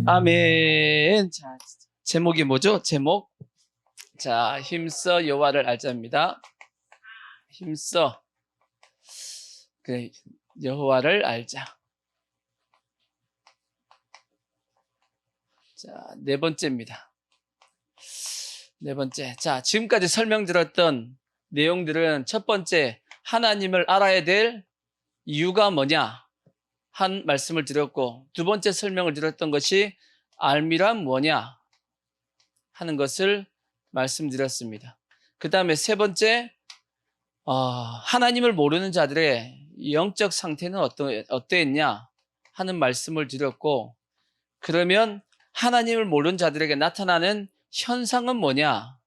아멘. 자, 제목이 뭐죠? 제목. 자, 힘써 여호와를 알자입니다. 힘써 그래, 여호와를 알자. 자, 네 번째입니다. 네 번째. 자, 지금까지 설명드렸던 내용들은 첫 번째, 하나님을 알아야 될 이유가 뭐냐 한 말씀을 드렸고, 두 번째 설명을 드렸던 것이 알미란 뭐냐 하는 것을 말씀드렸습니다. 그 다음에 세 번째, 하나님을 모르는 자들의 영적 상태는 어떠했냐 하는 말씀을 드렸고, 그러면 하나님을 모르는 자들에게 나타나는 현상은 뭐냐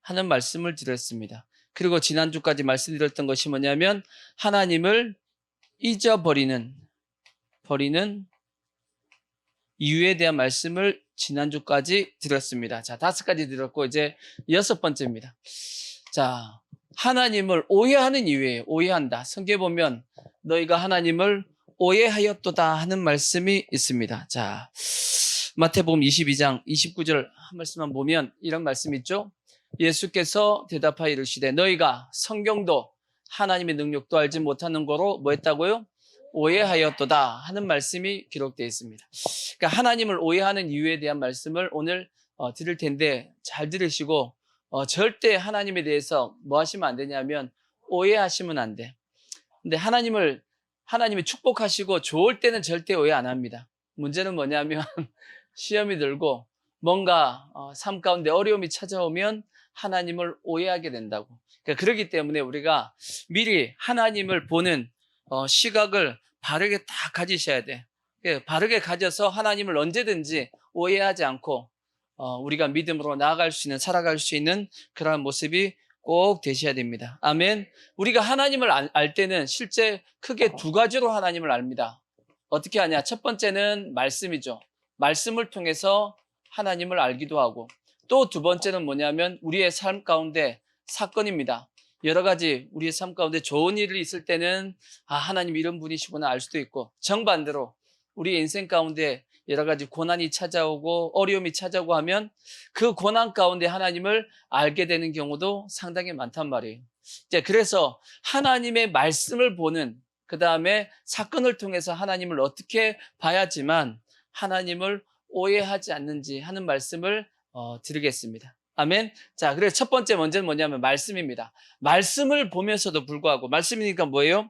하는 말씀을 드렸습니다. 그리고 지난주까지 말씀드렸던 것이 뭐냐면 하나님을 잊어버리는 이유에 대한 말씀을 지난주까지 드렸습니다. 자, 5가지 드렸고 이제 6번째입니다. 자, 하나님을 오해하는 이유예요. 오해한다. 성경에 보면 너희가 하나님을 오해하였도다 하는 말씀이 있습니다. 자, 마태복음 22장 29절 한 말씀만 보면 이런 말씀이 있죠. 예수께서 대답하여 이르시되 너희가 성경도 하나님의 능력도 알지 못하는 거로 뭐 했다고요? 오해하였도다 하는 말씀이 기록되어 있습니다. 그러니까 하나님을 오해하는 이유에 대한 말씀을 오늘 드릴 텐데 잘 들으시고 절대 하나님에 대해서 뭐 하시면 안 되냐면 오해하시면 안 돼. 근데 하나님이 축복하시고 좋을 때는 절대 오해 안 합니다. 문제는 뭐냐면 시험이 들고 뭔가 삶 가운데 어려움이 찾아오면 하나님을 오해하게 된다고. 그러니까 그렇기 때문에 우리가 미리 하나님을 보는 시각을 바르게 다 가지셔야 돼. 바르게 가져서 하나님을 언제든지 오해하지 않고 우리가 믿음으로 나아갈 수 있는, 살아갈 수 있는 그러한 모습이 꼭 되셔야 됩니다. 아멘. 우리가 하나님을 알 때는 실제 크게 2가지로 하나님을 압니다. 어떻게 하냐? 첫 번째는 말씀이죠. 말씀을 통해서 하나님을 알기도 하고, 또 두 번째는 뭐냐면 우리의 삶 가운데 사건입니다. 여러 가지 우리의 삶 가운데 좋은 일이 있을 때는 하나님 이런 분이시구나 알 수도 있고, 정반대로 우리 인생 가운데 여러 가지 고난이 찾아오고 어려움이 찾아오고 하면 그 고난 가운데 하나님을 알게 되는 경우도 상당히 많단 말이에요. 그래서 하나님의 말씀을 보는, 그 다음에 사건을 통해서 하나님을 어떻게 봐야지만 하나님을 오해하지 않는지 하는 말씀을 드리겠습니다. 아멘. 자, 그래서 첫 번째 먼저는 뭐냐면 말씀입니다. 말씀을 보면서도 불구하고, 말씀이니까 뭐예요?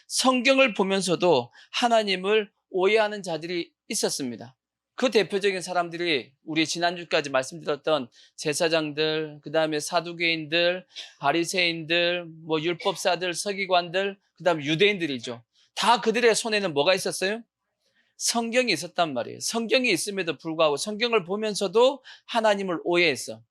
성경을 보면서도 하나님을 오해하는 자들이 있었습니다. 그 대표적인 사람들이 우리 지난주까지 말씀드렸던 제사장들, 그 다음에 사두개인들, 바리새인들, 율법사들, 서기관들, 그 다음에 유대인들이죠. 다 그들의 손에는 뭐가 있었어요? 성경이 있었단 말이에요. 성경이 있음에도 불구하고 성경을 보면서도 하나님을 오해했어.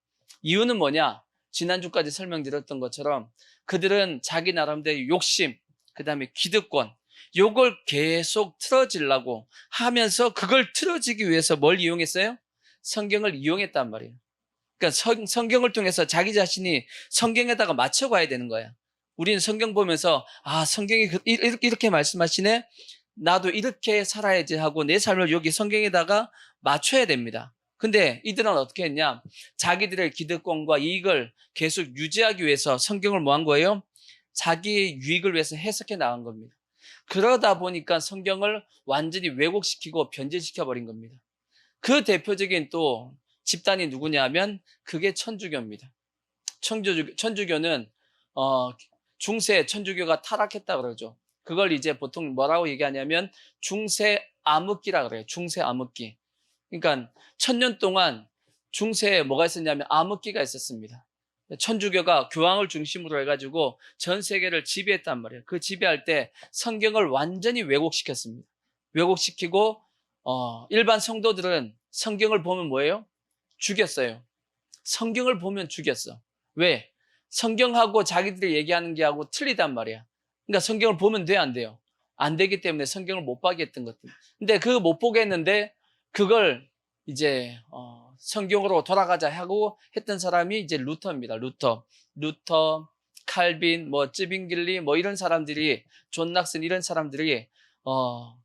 이유는 뭐냐? 지난주까지 설명드렸던 것처럼 그들은 자기 나름대로 욕심, 그 다음에 기득권, 요걸 계속 틀어지려고 하면서 그걸 틀어지기 위해서 뭘 이용했어요? 성경을 이용했단 말이에요. 그러니까 성경을 통해서 자기 자신이 성경에다가 맞춰가야 되는 거야. 우리는 성경 보면서 성경이 이렇게 말씀하시네, 나도 이렇게 살아야지 하고 내 삶을 여기 성경에다가 맞춰야 됩니다. 근데 이들은 어떻게 했냐? 자기들의 기득권과 이익을 계속 유지하기 위해서 성경을 뭐 한 거예요? 자기의 유익을 위해서 해석해 나간 겁니다. 그러다 보니까 성경을 완전히 왜곡시키고 변질시켜 버린 겁니다. 그 대표적인 또 집단이 누구냐면 그게 천주교입니다. 천주교는 중세 천주교가 타락했다 그러죠. 그걸 이제 보통 뭐라고 얘기하냐면 중세 암흑기라 그래요. 중세 암흑기. 그러니까 1000년 동안 중세에 뭐가 있었냐면 암흑기가 있었습니다. 천주교가 교황을 중심으로 해가지고 전 세계를 지배했단 말이에요. 그 지배할 때 성경을 완전히 왜곡시켰습니다. 왜곡시키고 일반 성도들은 성경을 보면 뭐예요? 죽였어요. 성경을 보면 죽였어. 왜? 성경하고 자기들이 얘기하는 게 하고 틀리단 말이야. 그러니까 성경을 보면 돼, 안 돼요? 안 되기 때문에 성경을 못 보게 했던 것들. 근데 그거 못 보게 했는데 그걸 이제 성경으로 돌아가자 하고 했던 사람이 이제 루터입니다. 루터, 칼빈, 쯔빙길리 이런 사람들이, 존 낙슨 이런 사람들이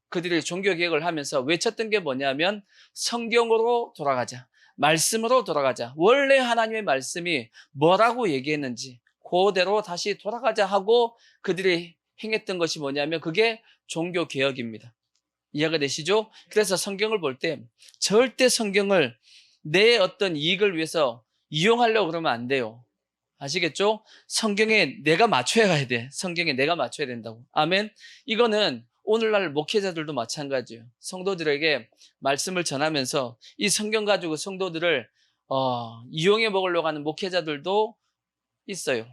그들이 종교개혁을 하면서 외쳤던 게 뭐냐면 성경으로 돌아가자. 말씀으로 돌아가자. 원래 하나님의 말씀이 뭐라고 얘기했는지 그대로 다시 돌아가자 하고 그들이 행했던 것이 뭐냐면 그게 종교개혁입니다. 이해가 되시죠? 그래서 성경을 볼 때 절대 성경을 내 어떤 이익을 위해서 이용하려고 그러면 안 돼요. 아시겠죠? 성경에 내가 맞춰야 가야 돼. 성경에 내가 맞춰야 된다고. 아멘. 이거는 오늘날 목회자들도 마찬가지예요. 성도들에게 말씀을 전하면서 이 성경 가지고 성도들을 이용해 먹으려고 하는 목회자들도 있어요.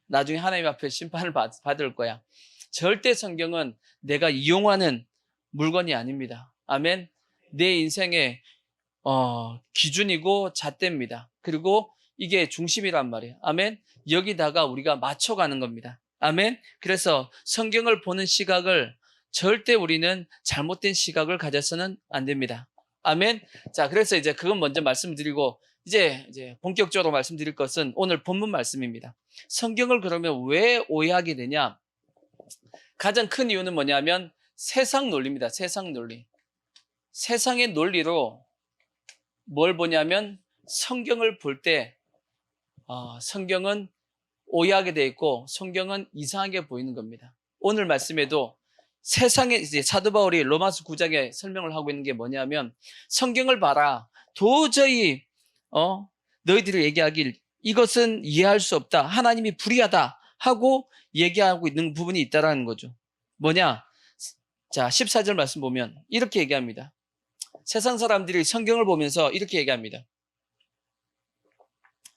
나중에 하나님 앞에 심판을 받을 거야. 절대 성경은 내가 이용하는 물건이 아닙니다. 아멘. 내 인생의 기준이고 잣대입니다. 그리고 이게 중심이란 말이에요. 아멘. 여기다가 우리가 맞춰가는 겁니다. 아멘. 그래서 성경을 보는 시각을 절대 우리는 잘못된 시각을 가져서는 안 됩니다. 아멘. 자, 그래서 이제 그건 먼저 말씀드리고 이제 본격적으로 말씀드릴 것은 오늘 본문 말씀입니다. 성경을 그러면 왜 오해하게 되냐? 가장 큰 이유는 뭐냐면 세상 논리입니다. 세상 논리. 세상의 논리로 뭘 보냐면 성경을 볼 때 성경은 오해하게 돼 있고 성경은 이상하게 보이는 겁니다. 오늘 말씀에도 세상에 이제 사도 바울이 로마서 9장에 설명을 하고 있는 게 뭐냐면 성경을 봐라. 도저히 너희들이 얘기하길 이것은 이해할 수 없다. 하나님이 불의하다 하고 얘기하고 있는 부분이 있다라는 거죠. 뭐냐? 자, 14절 말씀 보면 이렇게 얘기합니다. 세상 사람들이 성경을 보면서 이렇게 얘기합니다.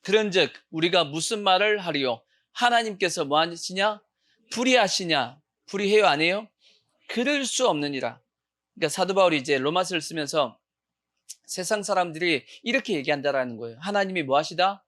그런즉 우리가 무슨 말을 하리요? 하나님께서 뭐 하시냐? 불의하시냐? 불의해요, 안 해요? 그럴 수 없느니라. 그러니까 사도 바울이 이제 로마서를 쓰면서 세상 사람들이 이렇게 얘기한다라는 거예요. 하나님이 뭐 하시다?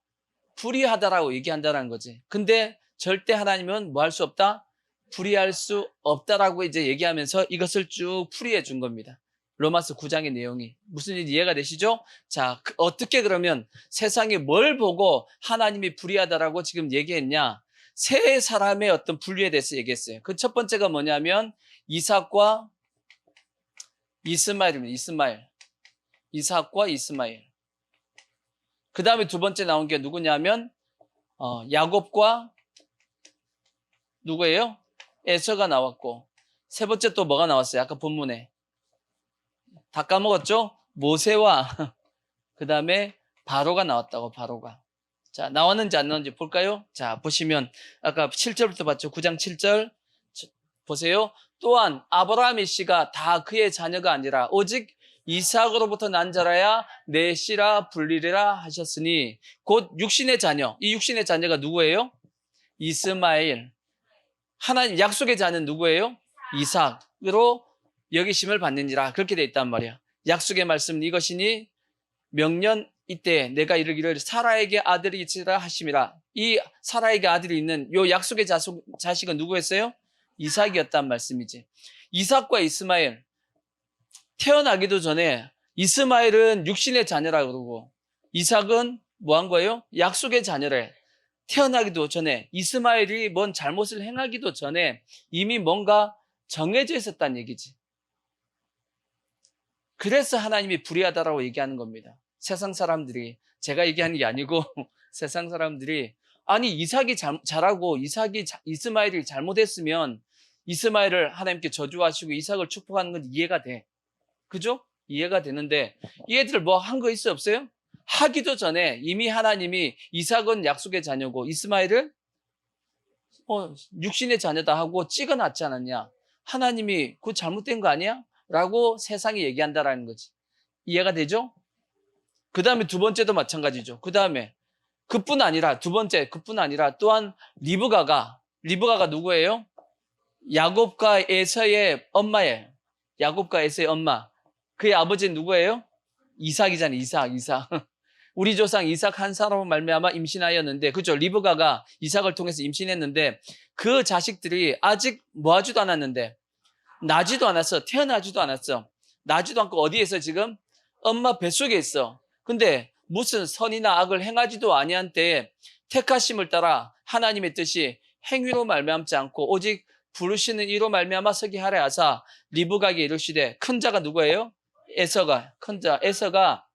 불의하다라고 얘기한다라는 거지. 근데 절대 하나님은 뭐 할 수 없다? 불의할 수 없다라고 이제 얘기하면서 이것을 쭉 풀이해 준 겁니다. 로마서 9장의 내용이. 무슨 일 이해가 되시죠? 자, 어떻게 그러면 세상에 뭘 보고 하나님이 불의하다라고 지금 얘기했냐? 세 사람의 어떤 분류에 대해서 얘기했어요. 그 첫 번째가 뭐냐면 이삭과 이스마엘입니다. 이삭과 이스마엘. 그 다음에 두 번째 나온 게 누구냐면 야곱과 누구예요? 에서가 나왔고, 세 번째 또 뭐가 나왔어요? 아까 본문에 다 까먹었죠? 모세와 그 다음에 바로가 나왔다고. 바로가. 자, 나왔는지 안 나왔는지 볼까요? 자, 보시면 아까 7절부터 봤죠? 9장 7절 보세요. 또한 아브라함의 씨가 다 그의 자녀가 아니라 오직 이삭으로부터 난 자라야 내 씨라 불리리라 하셨으니 곧 육신의 자녀. 이 육신의 자녀가 누구예요? 이스마엘. 하나님 약속의 자는 누구예요? 이삭으로 여기심을 받느니라. 그렇게 돼 있단 말이야. 약속의 말씀 이것이니 명년 이때 내가 이르기를 사라에게 아들이 있으라 하심이라. 이 사라에게 아들이 있는 요 약속의 자식은 누구였어요? 이삭이었단 말씀이지. 이삭과 이스마엘 태어나기도 전에 이스마엘은 육신의 자녀라 그러고 이삭은 뭐 한 거예요? 약속의 자녀래. 태어나기도 전에 이스마엘이 뭔 잘못을 행하기도 전에 이미 뭔가 정해져 있었다는 얘기지. 그래서 하나님이 불의하다라고 얘기하는 겁니다. 세상 사람들이, 제가 얘기하는 게 아니고 세상 사람들이 아니 이삭이 잘하고 이스마엘이 잘못했으면 이스마엘을 하나님께 저주하시고 이삭을 축복하는 건 이해가 돼. 그죠? 이해가 되는데 이 애들 뭐 한 거 있어요? 없어요? 하기도 전에 이미 하나님이 이삭은 약속의 자녀고 이스마엘은 육신의 자녀다 하고 찍어놨지 않았냐? 하나님이 그거 잘못된 거 아니야? 라고 세상이 얘기한다라는 거지. 이해가 되죠? 그 다음에 두 번째도 마찬가지죠. 그 다음에 그뿐 아니라 또한 리브가가 누구예요? 야곱과 에서의 엄마예요. 야곱과 에서의 엄마. 그의 아버지는 누구예요? 이삭이잖아요. 이삭. 우리 조상 이삭 한 사람으로 말미암아 임신하였는데, 그죠? 리브가가 이삭을 통해서 임신했는데 그 자식들이 아직 뭐 하지도 않았는데 나지도 않았어. 태어나지도 않았어. 나지도 않고 어디에서 지금? 엄마 뱃속에 있어. 근데 무슨 선이나 악을 행하지도 아니한 때에 택하심을 따라 하나님의 뜻이 행위로 말미암지 않고 오직 부르시는 이로 말미암아 서게 하려 하사 리브가에게 이르시되 큰 자가 누구예요? 에서가 큰 자 에서가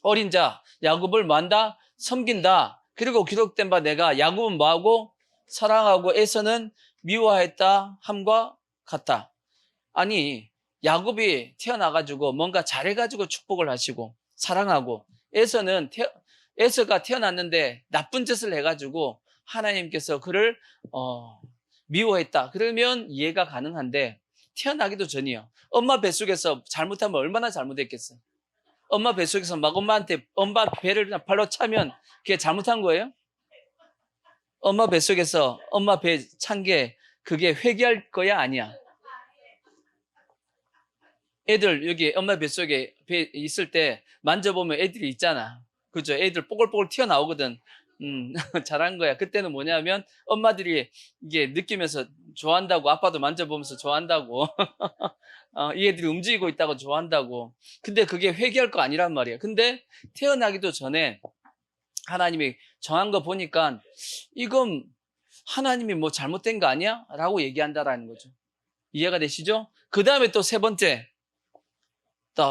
어린 자 야곱을 뭐한다? 섬긴다. 그리고 기록된 바 내가 야곱은 뭐하고 사랑하고 에서는 미워했다 함과 같다. 아니 야곱이 태어나가지고 뭔가 잘해가지고 축복을 하시고 사랑하고 에서가 태어났는데 나쁜 짓을 해가지고 하나님께서 그를 미워했다. 그러면 이해가 가능한데 태어나기도 전이요. 엄마 뱃속에서 잘못하면 얼마나 잘못했겠어. 엄마 뱃속에서 막 엄마 배를 그냥 발로 차면 그게 잘못한 거예요? 엄마 뱃속에서 엄마 배 찬 게 그게 회개할 거야? 아니야. 애들 여기 엄마 뱃속에 배 있을 때 만져보면 애들이 있잖아. 그죠? 애들 뽀글뽀글 튀어나오거든. 잘한 거야. 그때는 뭐냐면 엄마들이 이게 느끼면서 좋아한다고, 아빠도 만져보면서 좋아한다고. 이 애들이 움직이고 있다고 좋아한다고. 근데 그게 회개할 거 아니란 말이야. 근데 태어나기도 전에 하나님이 정한 거 보니까 이건 하나님이 뭐 잘못된 거 아니야? 라고 얘기한다라는 거죠. 이해가 되시죠? 그 다음에 또 세 번째, 또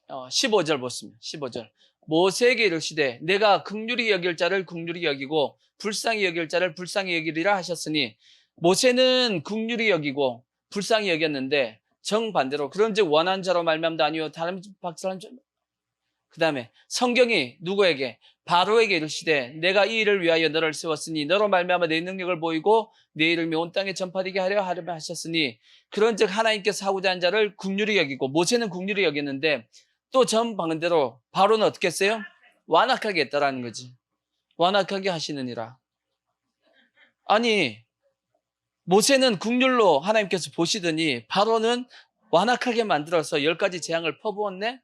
15절 보십니다. 15절. 모세에게 이르시되 내가 긍휼히 여길 자를 긍휼히 여기고 불쌍히 여길 자를 불쌍히 여기리라 하셨으니 모세는 긍휼히 여기고 불쌍히 여겼는데 정반대로 그런즉 원한 자로 말미암다 아니요 다른 박사람 그 다음에 성경이 누구에게 바로에게 이르시되 내가 이 일을 위하여 너를 세웠으니 너로 말미암아 내 능력을 보이고 내 이름이 온 땅에 전파되게 하려 하셨으니 그런즉 하나님께서 하고자 한 자를 긍휼히 여기고 모세는 긍휼히 여겼는데 또 전반대로 바로는 어떻게 했어요? 완악하게 했다라는 거지. 완악하게 하시느니라. 아니 모세는 긍휼로 하나님께서 보시더니 바로는 완악하게 만들어서 10가지 재앙을 퍼부었네?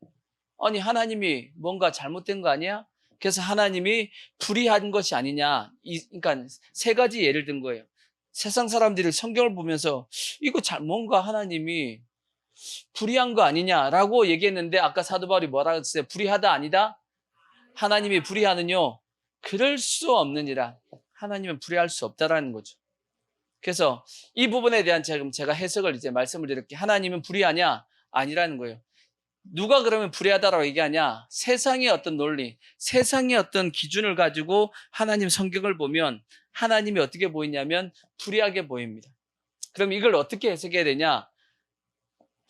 아니 하나님이 뭔가 잘못된 거 아니야? 그래서 하나님이 불의한 것이 아니냐. 그러니까 세 가지 예를 든 거예요. 세상 사람들이 성경을 보면서 이거 뭔가 하나님이 불의한 거 아니냐라고 얘기했는데 아까 사도 바울이 뭐라고 했어요? 불의하다 아니다? 하나님이 불의하느뇨? 그럴 수 없느니라. 하나님은 불의할 수 없다라는 거죠. 그래서 이 부분에 대한 제가 해석을 이제 말씀을 드릴게요. 하나님은 불의하냐? 아니라는 거예요. 누가 그러면 불의하다라고 얘기하냐? 세상의 어떤 논리, 세상의 어떤 기준을 가지고 하나님 성경을 보면 하나님이 어떻게 보이냐면 불의하게 보입니다. 그럼 이걸 어떻게 해석해야 되냐?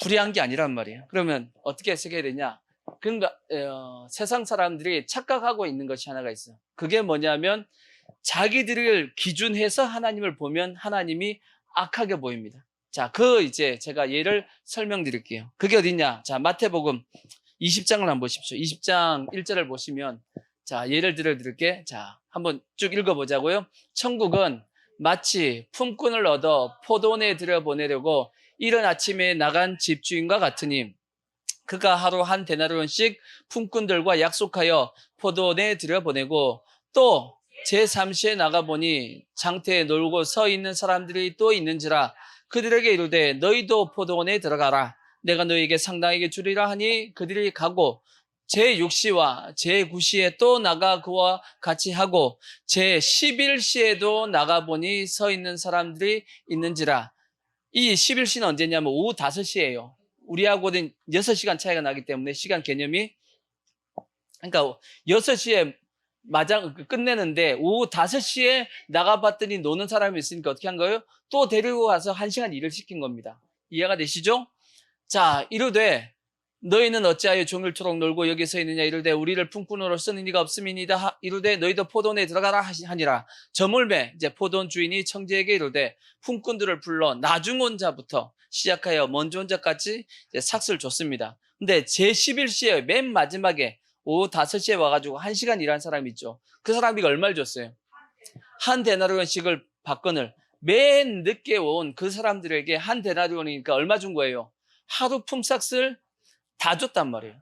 불의한 게 아니란 말이에요. 그러면 어떻게 해석해야 되냐? 그러니까 세상 사람들이 착각하고 있는 것이 하나가 있어요. 그게 뭐냐면 자기들을 기준해서 하나님을 보면 하나님이 악하게 보입니다. 자, 이제 제가 예를 설명드릴게요. 그게 어디냐? 자, 마태복음 20장을 한번 보십시오. 20장 1절을 보시면, 자, 예를 들어드릴게. 자, 한번 쭉 읽어보자고요. 천국은 마치 품꾼을 얻어 포도원에 들여보내려고 이른 아침에 나간 집주인과 같으니, 그가 하루 한 데나리온씩 품꾼들과 약속하여 포도원에 들여보내고, 또 제3시에 나가보니 장터에 놀고 서 있는 사람들이 또 있는지라 그들에게 이르되 너희도 포도원에 들어가라. 내가 너희에게 상당하게 주리라 하니 그들이 가고 제6시와 제9시에 또 나가 그와 같이 하고 제11시에도 나가보니 서 있는 사람들이 있는지라. 이 11시는 언제냐면 오후 5시예요. 우리하고는 6시간 차이가 나기 때문에 시간 개념이 그러니까 6시에 끝내는데 오후 5시에 나가봤더니 노는 사람이 있으니까 어떻게 한 거예요? 또 데리고 가서 1시간 일을 시킨 겁니다. 이해가 되시죠? 자, 이르되 너희는 어찌하여 종일토록 놀고 여기 서 있느냐. 이르되 우리를 품꾼으로 쓰는 이가 없음이니이다. 이르되 너희도 포도원에 들어가라 하니라. 저물매 이제 포도원 주인이 청지에게 이르되 품꾼들을 불러 나중 온 자부터 시작하여 먼저 온 자까지 삭스를 줬습니다. 근데 제11시에 맨 마지막에 오후 5시에 와가지고 1시간 일한 사람이 있죠. 그 사람이 얼마를 줬어요? 한 데나리온씩을 박건을 맨 늦게 온 그 사람들에게 한 데나리온이니까 얼마 준 거예요? 하루 품삯을 다 줬단 말이에요.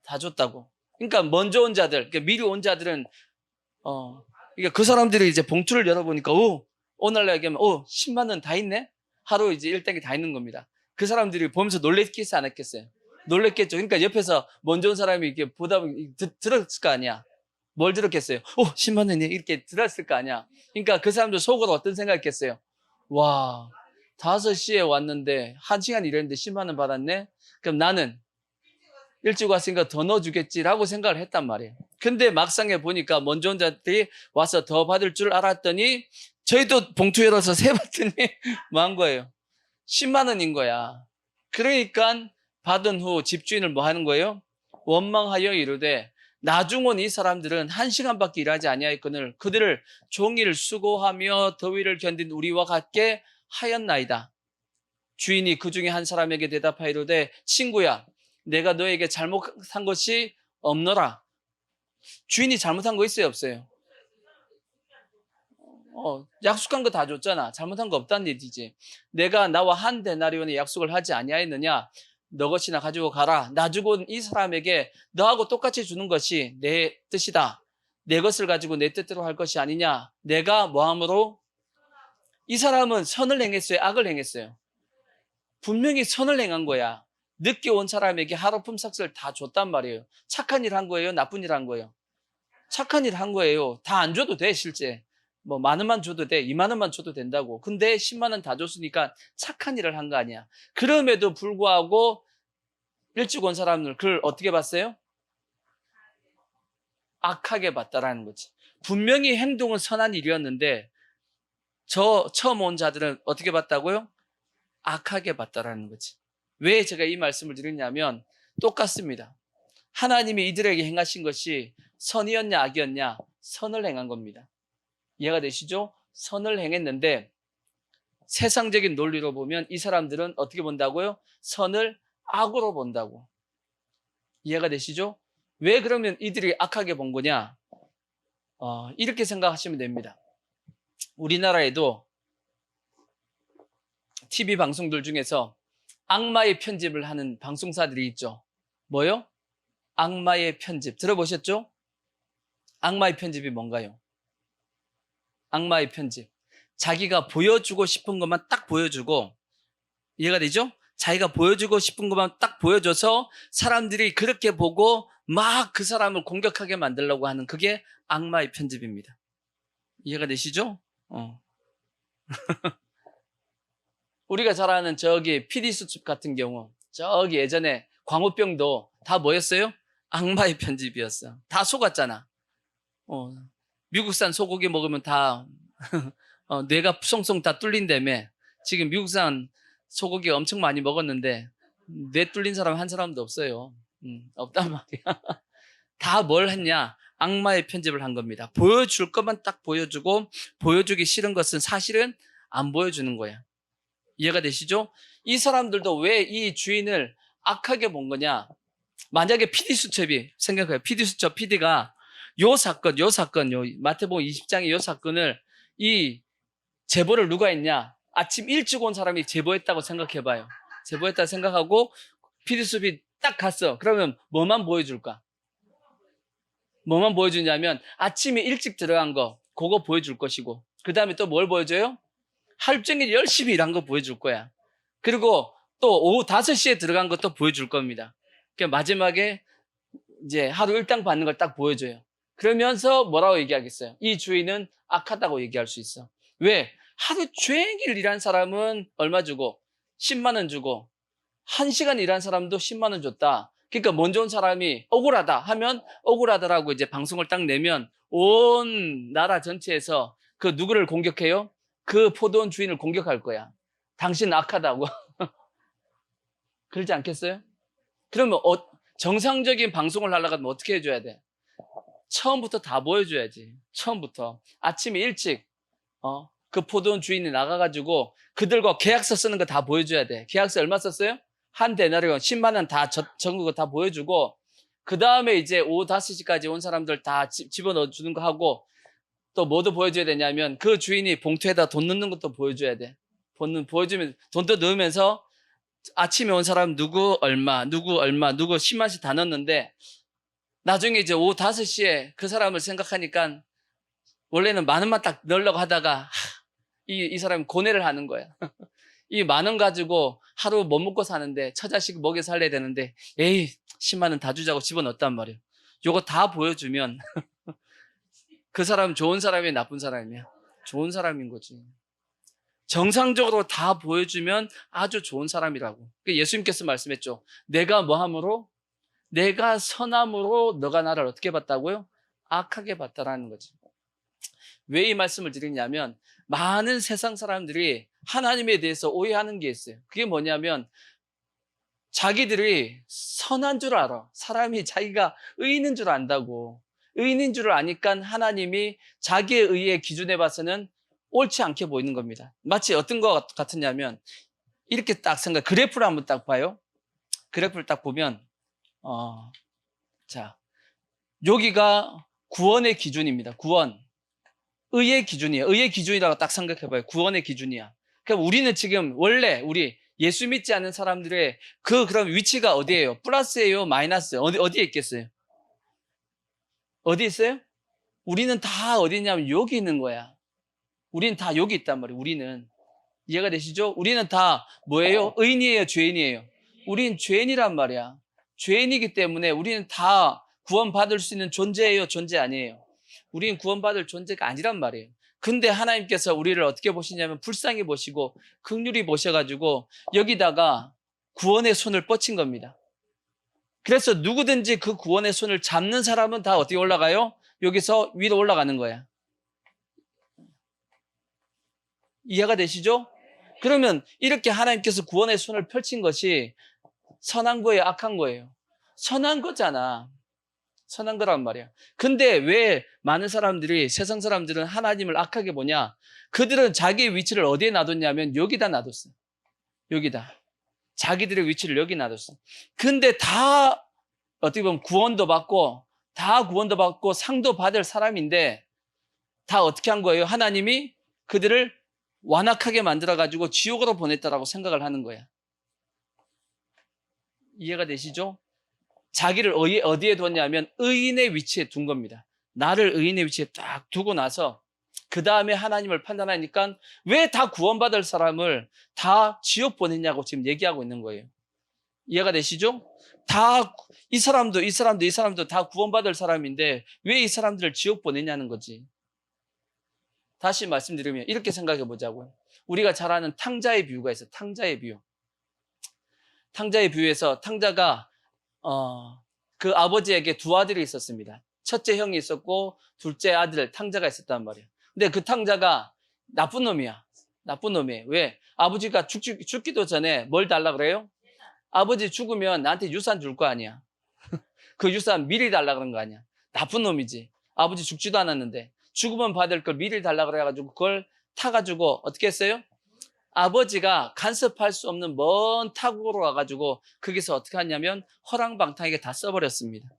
다 줬다고. 그러니까 먼저 온 자들, 그러니까 미리 온 자들은 그러니까 그 사람들이 이제 봉투를 열어보니까 오늘날 얘기하면 10만 원 다 있네? 하루 이제 일당이 다 있는 겁니다. 그 사람들이 보면서 놀랬겠어요, 안 했겠어요? 놀랬겠죠. 그러니까 옆에서 먼저 온 사람이 이렇게 보다 보면 들었을 거 아니야. 뭘 들었겠어요? 10만 원이 이렇게 들었을 거 아니야. 그러니까 그 사람들 속으로 어떤 생각했겠어요? 와, 5시에 왔는데 1시간 일했는데 10만 원 받았네? 그럼 나는 일찍 왔으니까 더 넣어주겠지라고 생각을 했단 말이에요. 근데 막상에 보니까 먼저 온 자들이 와서 더 받을 줄 알았더니 저희도 봉투 열어서 세봤더니 뭐 한 거예요? 10만 원인 거야. 그러니까 받은 후 집주인을 뭐 하는 거예요? 원망하여 이르되 나중 온 이 사람들은 1시간밖에 일하지 아니하였거늘 그들을 종일 수고하며 더위를 견딘 우리와 같게 하였나이다. 주인이 그 중에 한 사람에게 대답하여 이르되 친구야 내가 너에게 잘못한 것이 없노라. 주인이 잘못한 거 있어요 없어요? 약속한 거 다 줬잖아. 잘못한 거 없다는 얘기지. 내가 나와 한 데나리온의 약속을 하지 아니하였느냐? 너 것이나 가지고 가라. 나 주고 온 이 사람에게 너하고 똑같이 주는 것이 내 뜻이다. 내 것을 가지고 내 뜻대로 할 것이 아니냐? 내가 뭐함으로? 이 사람은 선을 행했어요? 악을 행했어요? 분명히 선을 행한 거야. 늦게 온 사람에게 하루품 삭스를 다 줬단 말이에요. 착한 일 한 거예요? 나쁜 일 한 거예요? 착한 일 한 거예요. 다 안 줘도 돼, 실제. 뭐, 10,000원만 줘도 돼. 20,000원만 줘도 된다고. 근데 10만 원 다 줬으니까 착한 일을 한 거 아니야. 그럼에도 불구하고 일찍 온 사람들, 그걸 어떻게 봤어요? 악하게 봤다라는 거지. 분명히 행동은 선한 일이었는데, 처음 온 자들은 어떻게 봤다고요? 악하게 봤다라는 거지. 왜 제가 이 말씀을 드렸냐면, 똑같습니다. 하나님이 이들에게 행하신 것이 선이었냐, 악이었냐? 선을 행한 겁니다. 이해가 되시죠? 선을 행했는데 세상적인 논리로 보면 이 사람들은 어떻게 본다고요? 선을 악으로 본다고. 이해가 되시죠? 왜 그러면 이들이 악하게 본 거냐? 이렇게 생각하시면 됩니다. 우리나라에도 TV 방송들 중에서 악마의 편집을 하는 방송사들이 있죠. 뭐요? 악마의 편집. 들어보셨죠? 악마의 편집이 뭔가요? 악마의 편집. 자기가 보여주고 싶은 것만 딱 보여주고, 이해가 되죠? 자기가 보여주고 싶은 것만 딱 보여줘서 사람들이 그렇게 보고 막 그 사람을 공격하게 만들려고 하는 그게 악마의 편집입니다. 이해가 되시죠? 우리가 잘 아는 저기 PD수첩 같은 경우, 저기 예전에 광우병도 다 뭐였어요? 악마의 편집이었어. 다 속았잖아. 미국산 소고기 먹으면 다 뇌가 송송 다 뚫린다며. 지금 미국산 소고기 엄청 많이 먹었는데 뇌 뚫린 사람 한 사람도 없어요. 없단 말이야. 다 뭘 했냐? 악마의 편집을 한 겁니다. 보여줄 것만 딱 보여주고 보여주기 싫은 것은 사실은 안 보여주는 거야. 이해가 되시죠? 이 사람들도 왜 이 주인을 악하게 본 거냐? 만약에 PD수첩이 생각해요. PD수첩 PD가 요 사건, 마태복음 20장의 요 사건을 이 제보를 누가 했냐? 아침 일찍 온 사람이 제보했다고 생각해봐요. 제보했다고 생각하고 PD수첩이 딱 갔어. 그러면 뭐만 보여줄까? 뭐만 보여주냐면 아침에 일찍 들어간 거, 그거 보여줄 것이고 그 다음에 또 뭘 보여줘요? 하루 종일 열심히 일한 거 보여줄 거야. 그리고 또 오후 5시에 들어간 것도 보여줄 겁니다. 그러니까 마지막에 이제 하루 일당 받는 걸 딱 보여줘요. 그러면서 뭐라고 얘기하겠어요? 이 주인은 악하다고 얘기할 수 있어. 왜? 하루 종일 일한 사람은 얼마 주고? 10만 원 주고 1시간 일한 사람도 10만 원 줬다. 그러니까 먼저 온 사람이 억울하다 하면 억울하다라고 이제 방송을 딱 내면 온 나라 전체에서 그 누구를 공격해요? 그 포도원 주인을 공격할 거야. 당신 악하다고. 그러지 않겠어요? 그러면 정상적인 방송을 하려고 하면 어떻게 해줘야 돼? 처음부터 다 보여줘야지. 처음부터. 아침에 일찍 그 포도원 주인이 나가가지고 그들과 계약서 쓰는 거 다 보여줘야 돼. 계약서 얼마 썼어요? 한 데나리온 10만 원 다 적은 거 다 보여주고 그 다음에 이제 오후 5시까지 온 사람들 다 집어넣어 주는 거 하고 또 뭐도 보여줘야 되냐면 그 주인이 봉투에다 돈 넣는 것도 보여줘야 돼. 보여주면 돈도 넣으면서 아침에 온 사람 누구 얼마, 누구 10만씩 다 넣었는데 나중에 이제 오후 5시에 그 사람을 생각하니까 원래는 10,000원만 딱 넣으려고 하다가 이 사람이 고뇌를 하는 거야. 이 10,000원 가지고 하루 못 먹고 사는데 처자식 먹여 살려야 되는데 에이 10만 원 다 주자고 집어넣었단 말이에요. 요거 다 보여주면 그 사람 좋은 사람이야 나쁜 사람이야? 좋은 사람인 거지. 정상적으로 다 보여주면 아주 좋은 사람이라고. 예수님께서 말씀했죠. 내가 뭐함으로? 내가 선함으로 너가 나를 어떻게 봤다고요? 악하게 봤다라는 거지. 왜 이 말씀을 드리냐면 많은 세상 사람들이 하나님에 대해서 오해하는 게 있어요. 그게 뭐냐면 자기들이 선한 줄 알아. 사람이 자기가 의인인 줄 안다고. 의인인 줄 아니까 하나님이 자기의 의의 기준에 봐서는 옳지 않게 보이는 겁니다. 마치 어떤 것 같으냐면 이렇게 딱 그래프를 한번 딱 봐요. 그래프를 딱 보면 자, 여기가 구원의 기준입니다. 구원. 의의 기준이에요. 의의 기준이라고 딱 생각해봐요. 구원의 기준이야. 그럼 우리는 지금 원래 우리 예수 믿지 않는 사람들의 그럼 위치가 어디예요? 플러스예요? 마이너스예요? 어디에 있겠어요? 어디 있어요? 우리는 다 어디 있냐면 여기 있는 거야. 우리는 다 여기 있단 말이에요. 우리는. 이해가 되시죠? 우리는 다 뭐예요? 의인이에요? 죄인이에요? 우린 죄인이란 말이야. 죄인이기 때문에 우리는 다 구원받을 수 있는 존재예요? 존재 아니에요? 우리는 구원받을 존재가 아니란 말이에요. 근데 하나님께서 우리를 어떻게 보시냐면 불쌍히 보시고 긍휼히 보셔가지고 여기다가 구원의 손을 뻗친 겁니다. 그래서 누구든지 그 구원의 손을 잡는 사람은 다 어떻게 올라가요? 여기서 위로 올라가는 거야. 이해가 되시죠? 그러면 이렇게 하나님께서 구원의 손을 펼친 것이 선한 거예요? 악한 거예요? 선한 거잖아. 선한 거란 말이야. 근데 왜 많은 사람들이, 세상 사람들은 하나님을 악하게 보냐? 그들은 자기의 위치를 어디에 놔뒀냐면 여기다 놔뒀어. 여기다. 자기들의 위치를 여기 놔뒀어. 근데 다 어떻게 보면 구원도 받고 상도 받을 사람인데 다 어떻게 한 거예요? 하나님이 그들을 완악하게 만들어가지고 지옥으로 보냈다라고 생각을 하는 거야. 이해가 되시죠? 자기를 어디에 뒀냐면 의인의 위치에 둔 겁니다. 나를 의인의 위치에 딱 두고 나서 그 다음에 하나님을 판단하니까 왜 다 구원받을 사람을 다 지옥 보냈냐고 지금 얘기하고 있는 거예요. 이해가 되시죠? 다 이 사람도 다 구원받을 사람인데 왜 이 사람들을 지옥 보내냐는 거지. 다시 말씀드리면 이렇게 생각해 보자고요. 우리가 잘 아는 탕자의 비유가 있어요. 탕자의 비유. 탕자의 비유에서 탕자가 그 아버지에게 두 아들이 있었습니다. 첫째 형이 있었고 둘째 아들 탕자가 있었단 말이에요. 근데 그 탕자가 나쁜 놈이야. 나쁜 놈이에요. 왜? 아버지가 죽기도 전에 뭘 달라 그래요? 아버지 죽으면 나한테 유산 줄 거 아니야. 그 유산 미리 달라 그런 거 아니야. 나쁜 놈이지. 아버지 죽지도 않았는데 죽으면 받을 걸 미리 달라 그래가지고 그걸 타가지고 어떻게 했어요? 아버지가 간섭할 수 없는 먼 타국으로 와가지고 거기서 어떻게 하냐면 허랑방탕하게 다 써버렸습니다.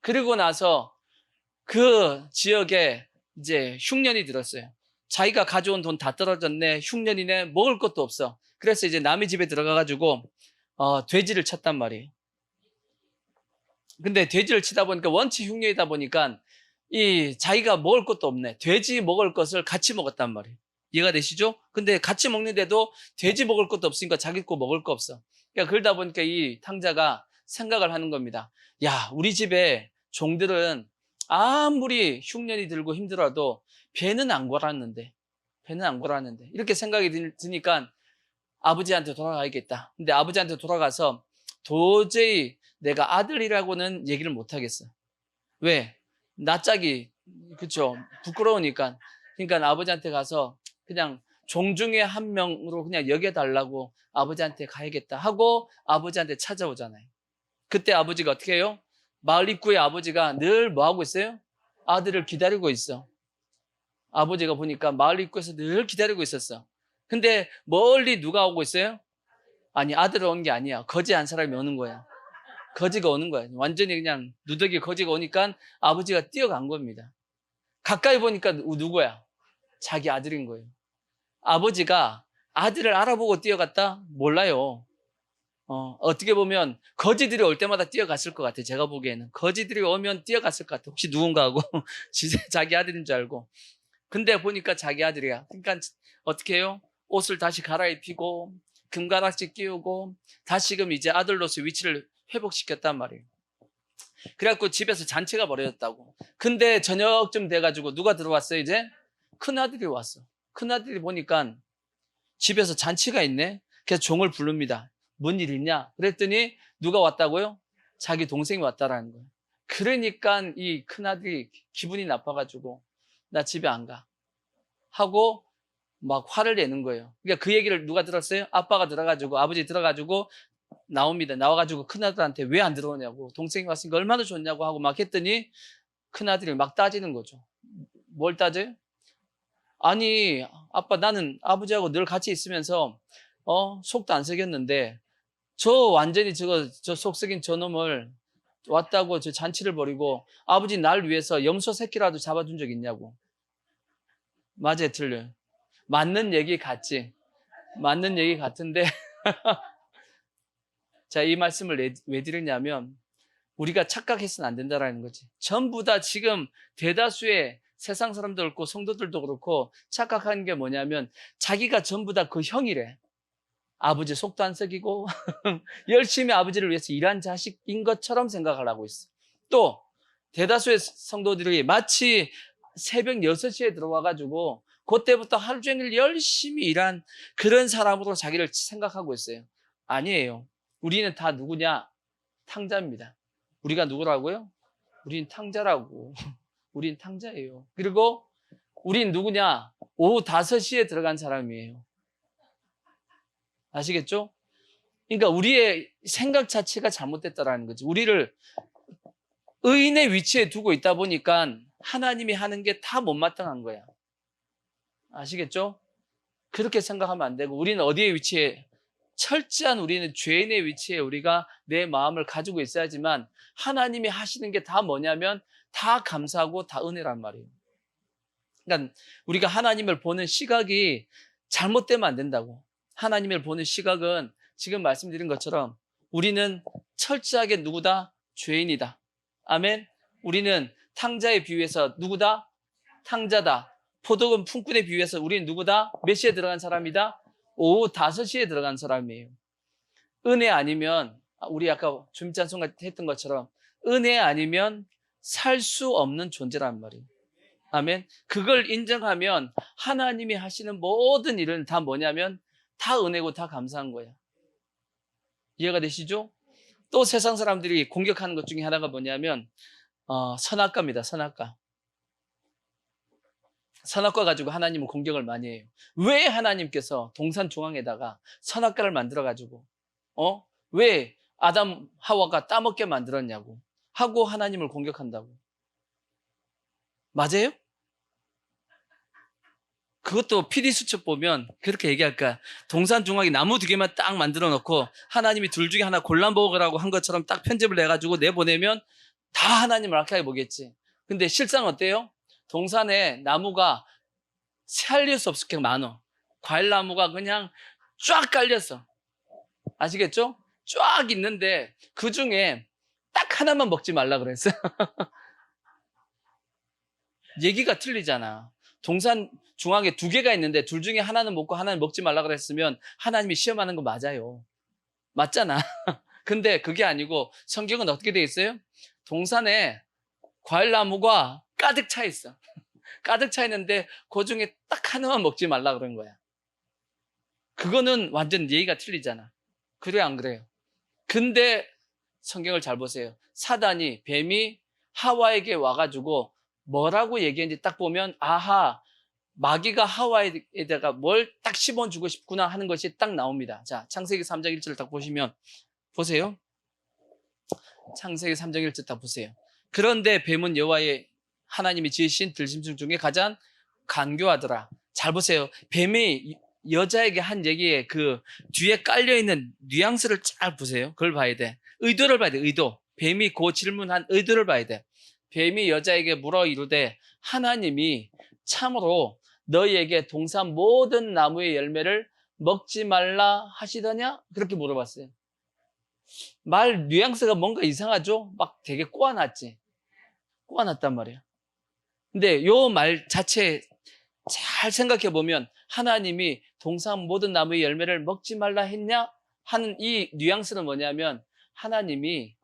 그리고 나서 그 지역에 이제 흉년이 들었어요. 자기가 가져온 돈 다 떨어졌네. 흉년이네. 먹을 것도 없어. 그래서 이제 남의 집에 들어가가지고 돼지를 쳤단 말이에요. 근데 돼지를 치다 보니까 원치 흉년이다 보니까 이 자기가 먹을 것도 없네. 돼지 먹을 것을 같이 먹었단 말이에요. 이해가 되시죠? 근데 같이 먹는데도 돼지 먹을 것도 없으니까 자기 거 먹을 거 없어. 그러니까 그러다 보니까 이 탕자가 생각을 하는 겁니다. 야, 우리 집에 종들은 아무리 흉년이 들고 힘들어도 배는 안 골았는데 이렇게 생각이 드니까 아버지한테 돌아가야겠다. 근데 아버지한테 돌아가서 도저히 내가 아들이라고는 얘기를 못 하겠어. 왜? 낯짝이, 그쵸? 부끄러우니까. 그러니까 아버지한테 가서 그냥 종 중에 한 명으로 그냥 여겨달라고 아버지한테 가야겠다 하고 아버지한테 찾아오잖아요. 그때 아버지가 어떻게 해요? 마을 입구에 아버지가 늘 뭐 하고 있어요? 아들을 기다리고 있어. 아버지가 보니까 마을 입구에서 늘 기다리고 있었어. 근데 멀리 누가 오고 있어요? 아니, 아들이 온 게 아니야. 거지 한 사람이 오는 거야. 거지가 오는 거야. 완전히 그냥 누더기 거지가 오니까 아버지가 뛰어간 겁니다. 가까이 보니까 누구야? 자기 아들인 거예요. 아버지가 아들을 알아보고 뛰어갔다? 몰라요. 어떻게 보면 거지들이 올 때마다 뛰어갔을 것 같아요. 제가 보기에는. 거지들이 오면 뛰어갔을 것 같아요. 혹시 누군가 하고 자기 아들인 줄 알고. 근데 보니까 자기 아들이야. 그러니까 어떻게 해요? 옷을 다시 갈아입히고 금가락지 끼우고 다시금 이제 아들로서 위치를 회복시켰단 말이에요. 그래갖고 집에서 잔치가 벌어졌다고. 근데 저녁쯤 돼가지고 누가 들어왔어요? 이제 큰아들이 왔어. 큰아들이 보니까 집에서 잔치가 있네. 그래서 종을 부릅니다. 뭔 일 있냐? 그랬더니 누가 왔다고요? 자기 동생이 왔다라는 거예요. 그러니까 이 큰아들이 기분이 나빠가지고 나 집에 안 가 하고 막 화를 내는 거예요. 그러니까 그 얘기를 누가 들었어요? 아빠가 들어가지고, 아버지 들어가지고 나옵니다. 나와가지고 큰아들한테 왜 안 들어오냐고, 동생이 왔으니까 얼마나 좋냐고 하고 막 했더니 큰아들이 막 따지는 거죠. 뭘 따져요? 아니, 아빠, 나는 아버지하고 늘 같이 있으면서 속도 안 썩였는데 저 완전히 저 속 썩인 저놈을 왔다고 저 잔치를 벌이고 아버지 날 위해서 염소 새끼라도 잡아준 적 있냐고. 맞아요, 틀려요? 맞는 얘기 같지? 맞는 얘기 같은데 자, 이 말씀을 왜 드리냐면 우리가 착각해서는 안 된다라는 거지. 전부 다 지금 대다수의 세상 사람도 그렇고 성도들도 그렇고 착각하는 게 뭐냐면 자기가 전부 다 그 형이래. 아버지 속도 안 썩이고 열심히 아버지를 위해서 일한 자식인 것처럼 생각을 하고 있어. 또 대다수의 성도들이 마치 새벽 6시에 들어와가지고 그때부터 하루 종일 열심히 일한 그런 사람으로 자기를 생각하고 있어요. 아니에요. 우리는 다 누구냐? 탕자입니다. 우리가 누구라고요? 우린 탕자라고. 우린 탕자예요. 그리고 우린 누구냐? 오후 5시에 들어간 사람이에요. 아시겠죠? 그러니까 우리의 생각 자체가 잘못됐다라는 거지. 우리를 의인의 위치에 두고 있다 보니까 하나님이 하는 게 다 못마땅한 거야. 아시겠죠? 그렇게 생각하면 안 되고 우리는 어디에 위치해? 철저한 우리는 죄인의 위치에 우리가 내 마음을 가지고 있어야지만 하나님이 하시는 게 다 뭐냐면 다 감사하고 다 은혜란 말이에요. 그러니까 우리가 하나님을 보는 시각이 잘못되면 안 된다고. 하나님을 보는 시각은 지금 말씀드린 것처럼 우리는 철저하게 누구다? 죄인이다. 아멘. 우리는 탕자에 비유해서 누구다? 탕자다. 포도금 품꾼에 비유해서 우리는 누구다? 몇 시에 들어간 사람이다? 오후 5시에 들어간 사람이에요. 은혜 아니면 우리 아까 주민찬송 했던 것처럼 은혜 아니면 살 수 없는 존재란 말이에요. 아멘. 그걸 인정하면 하나님이 하시는 모든 일은 다 뭐냐면 다 은혜고 다 감사한 거예요. 이해가 되시죠? 또 세상 사람들이 공격하는 것 중에 하나가 뭐냐면 선악과입니다. 선악과. 선악과 가지고 하나님은 공격을 많이 해요. 왜 하나님께서 동산 중앙에다가 선악과를 만들어 가지고 왜 아담 하와가 따먹게 만들었냐고 하고 하나님을 공격한다고. 맞아요? 그것도 PD수첩 보면 그렇게 얘기할까. 동산 중앙에 나무 2개만 딱 만들어 놓고 하나님이 둘 중에 하나 골라 먹으라고 한 것처럼 딱 편집을 해가지고 내보내면 다 하나님을 악하게 보겠지. 근데 실상 어때요? 동산에 나무가 살릴 수 없게 많어. 과일나무가 그냥 쫙 깔렸어. 아시겠죠? 쫙 있는데 그 중에 딱 하나만 먹지 말라 그랬어. 얘기가 틀리잖아. 동산 중앙에 2개가 있는데 둘 중에 하나는 먹고 하나는 먹지 말라 그랬으면 하나님이 시험하는 거 맞아요. 맞잖아. 근데 그게 아니고 성경은 어떻게 돼 있어요? 동산에 과일나무가 가득 차 있어. 가득 차 있는데 그 중에 딱 하나만 먹지 말라 그런 거야. 그거는 완전 예의가 틀리잖아. 그래요, 안 그래요? 근데 성경을 잘 보세요. 사단이, 뱀이 하와에게 와가지고 뭐라고 얘기했는지 딱 보면 아하, 마귀가 하와에다가 뭘 딱 씹어주고 싶구나 하는 것이 딱 나옵니다. 자, 창세기 3장 1절을 딱 보시면 보세요. 창세기 3장 1절 딱 보세요. 그런데 뱀은 여호와의 하나님이 지으신 들짐승 중에 가장 간교하더라. 잘 보세요. 뱀이 여자에게 한 얘기에 그 뒤에 깔려있는 뉘앙스를 잘 보세요. 그걸 봐야 돼. 의도를 봐야 돼. 의도. 뱀이 그 질문한 의도를 봐야 돼. 뱀이 여자에게 물어 이르되 하나님이 참으로 너희에게 동산 모든 나무의 열매를 먹지 말라 하시더냐? 그렇게 물어봤어요. 말 뉘앙스가 뭔가 이상하죠? 막 되게 꼬아놨지. 꼬아놨단 말이에요. 근데 요 말 자체 잘 생각해 보면 하나님이 동산 모든 나무의 열매를 먹지 말라 했냐 하는 이 뉘앙스는 뭐냐면 하나님이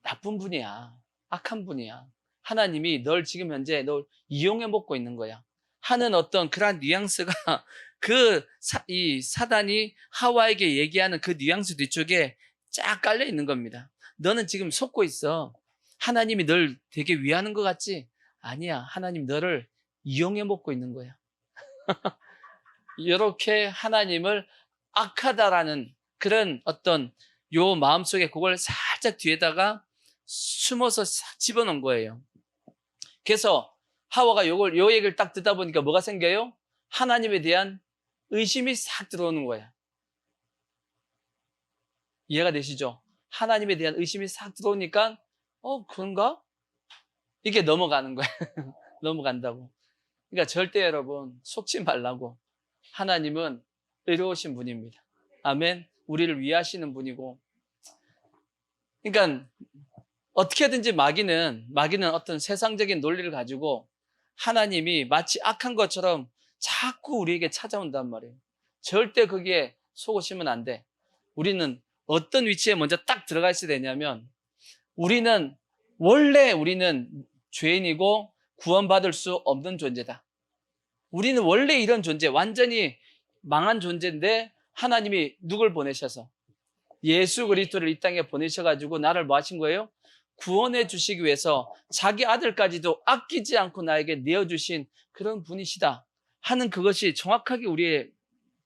나쁜 분이야. 악한 분이야. 하나님이 널 지금 현재 널 이용해 먹고 있는 거야. 하는 어떤 그러한 뉘앙스가 이 사단이 하와에게 얘기하는 그 뉘앙스 뒤쪽에 쫙 깔려 있는 겁니다. 너는 지금 속고 있어. 하나님이 널 되게 위하는 것 같지? 아니야. 하나님 너를 이용해 먹고 있는 거야. 이렇게 하나님을 악하다라는 그런 어떤 요 마음속에 그걸 살짝 뒤에다가 숨어서 싹 집어넣은 거예요. 그래서 하와가 요 얘기를 딱 듣다 보니까 뭐가 생겨요? 하나님에 대한 의심이 싹 들어오는 거야. 이해가 되시죠? 하나님에 대한 의심이 싹 들어오니까 그런가? 이게 넘어가는 거야. 넘어간다고. 그러니까 절대 여러분 속지 말라고. 하나님은 의로우신 분입니다. 아멘. 우리를 위하시는 분이고. 그러니까 어떻게든지 마귀는 어떤 세상적인 논리를 가지고 하나님이 마치 악한 것처럼 자꾸 우리에게 찾아온단 말이에요. 절대 거기에 속으시면 안 돼. 우리는 어떤 위치에 먼저 딱 들어가 있어야 되냐면 원래 우리는 죄인이고 구원받을 수 없는 존재다. 우리는 원래 이런 존재, 완전히 망한 존재인데 하나님이 누굴 보내셔서 예수 그리스도를 이 땅에 보내셔가지고 나를 뭐 하신 거예요? 구원해 주시기 위해서 자기 아들까지도 아끼지 않고 나에게 내어주신 그런 분이시다 하는 그것이 정확하게 우리의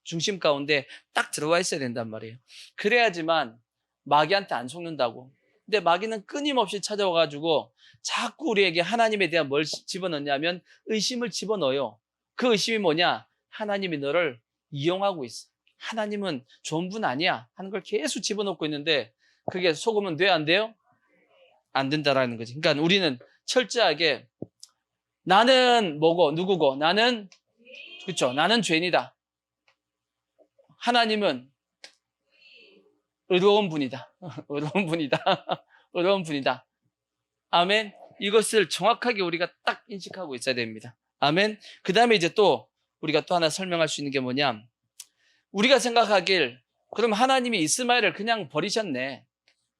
중심 가운데 딱 들어와 있어야 된단 말이에요. 그래야지만 마귀한테 안 속는다고. 근데 마귀는 끊임없이 찾아와가지고 자꾸 우리에게 하나님에 대한 뭘 집어넣냐면 의심을 집어넣어요. 그 의심이 뭐냐? 하나님이 너를 이용하고 있어. 하나님은 좋은 분 아니야 하는 걸 계속 집어넣고 있는데 그게 속으면 돼? 안 돼요? 안 된다라는 거지. 그러니까 우리는 철저하게 나는 뭐고 누구고 나는 그렇죠. 나는 죄인이다. 하나님은 의로운 분이다. 의로운 분이다. 의로운 분이다. 아멘. 이것을 정확하게 우리가 딱 인식하고 있어야 됩니다. 아멘. 그 다음에 이제 또 우리가 또 하나 설명할 수 있는 게 뭐냐? 우리가 생각하길 그럼 하나님이 이스마엘을 그냥 버리셨네.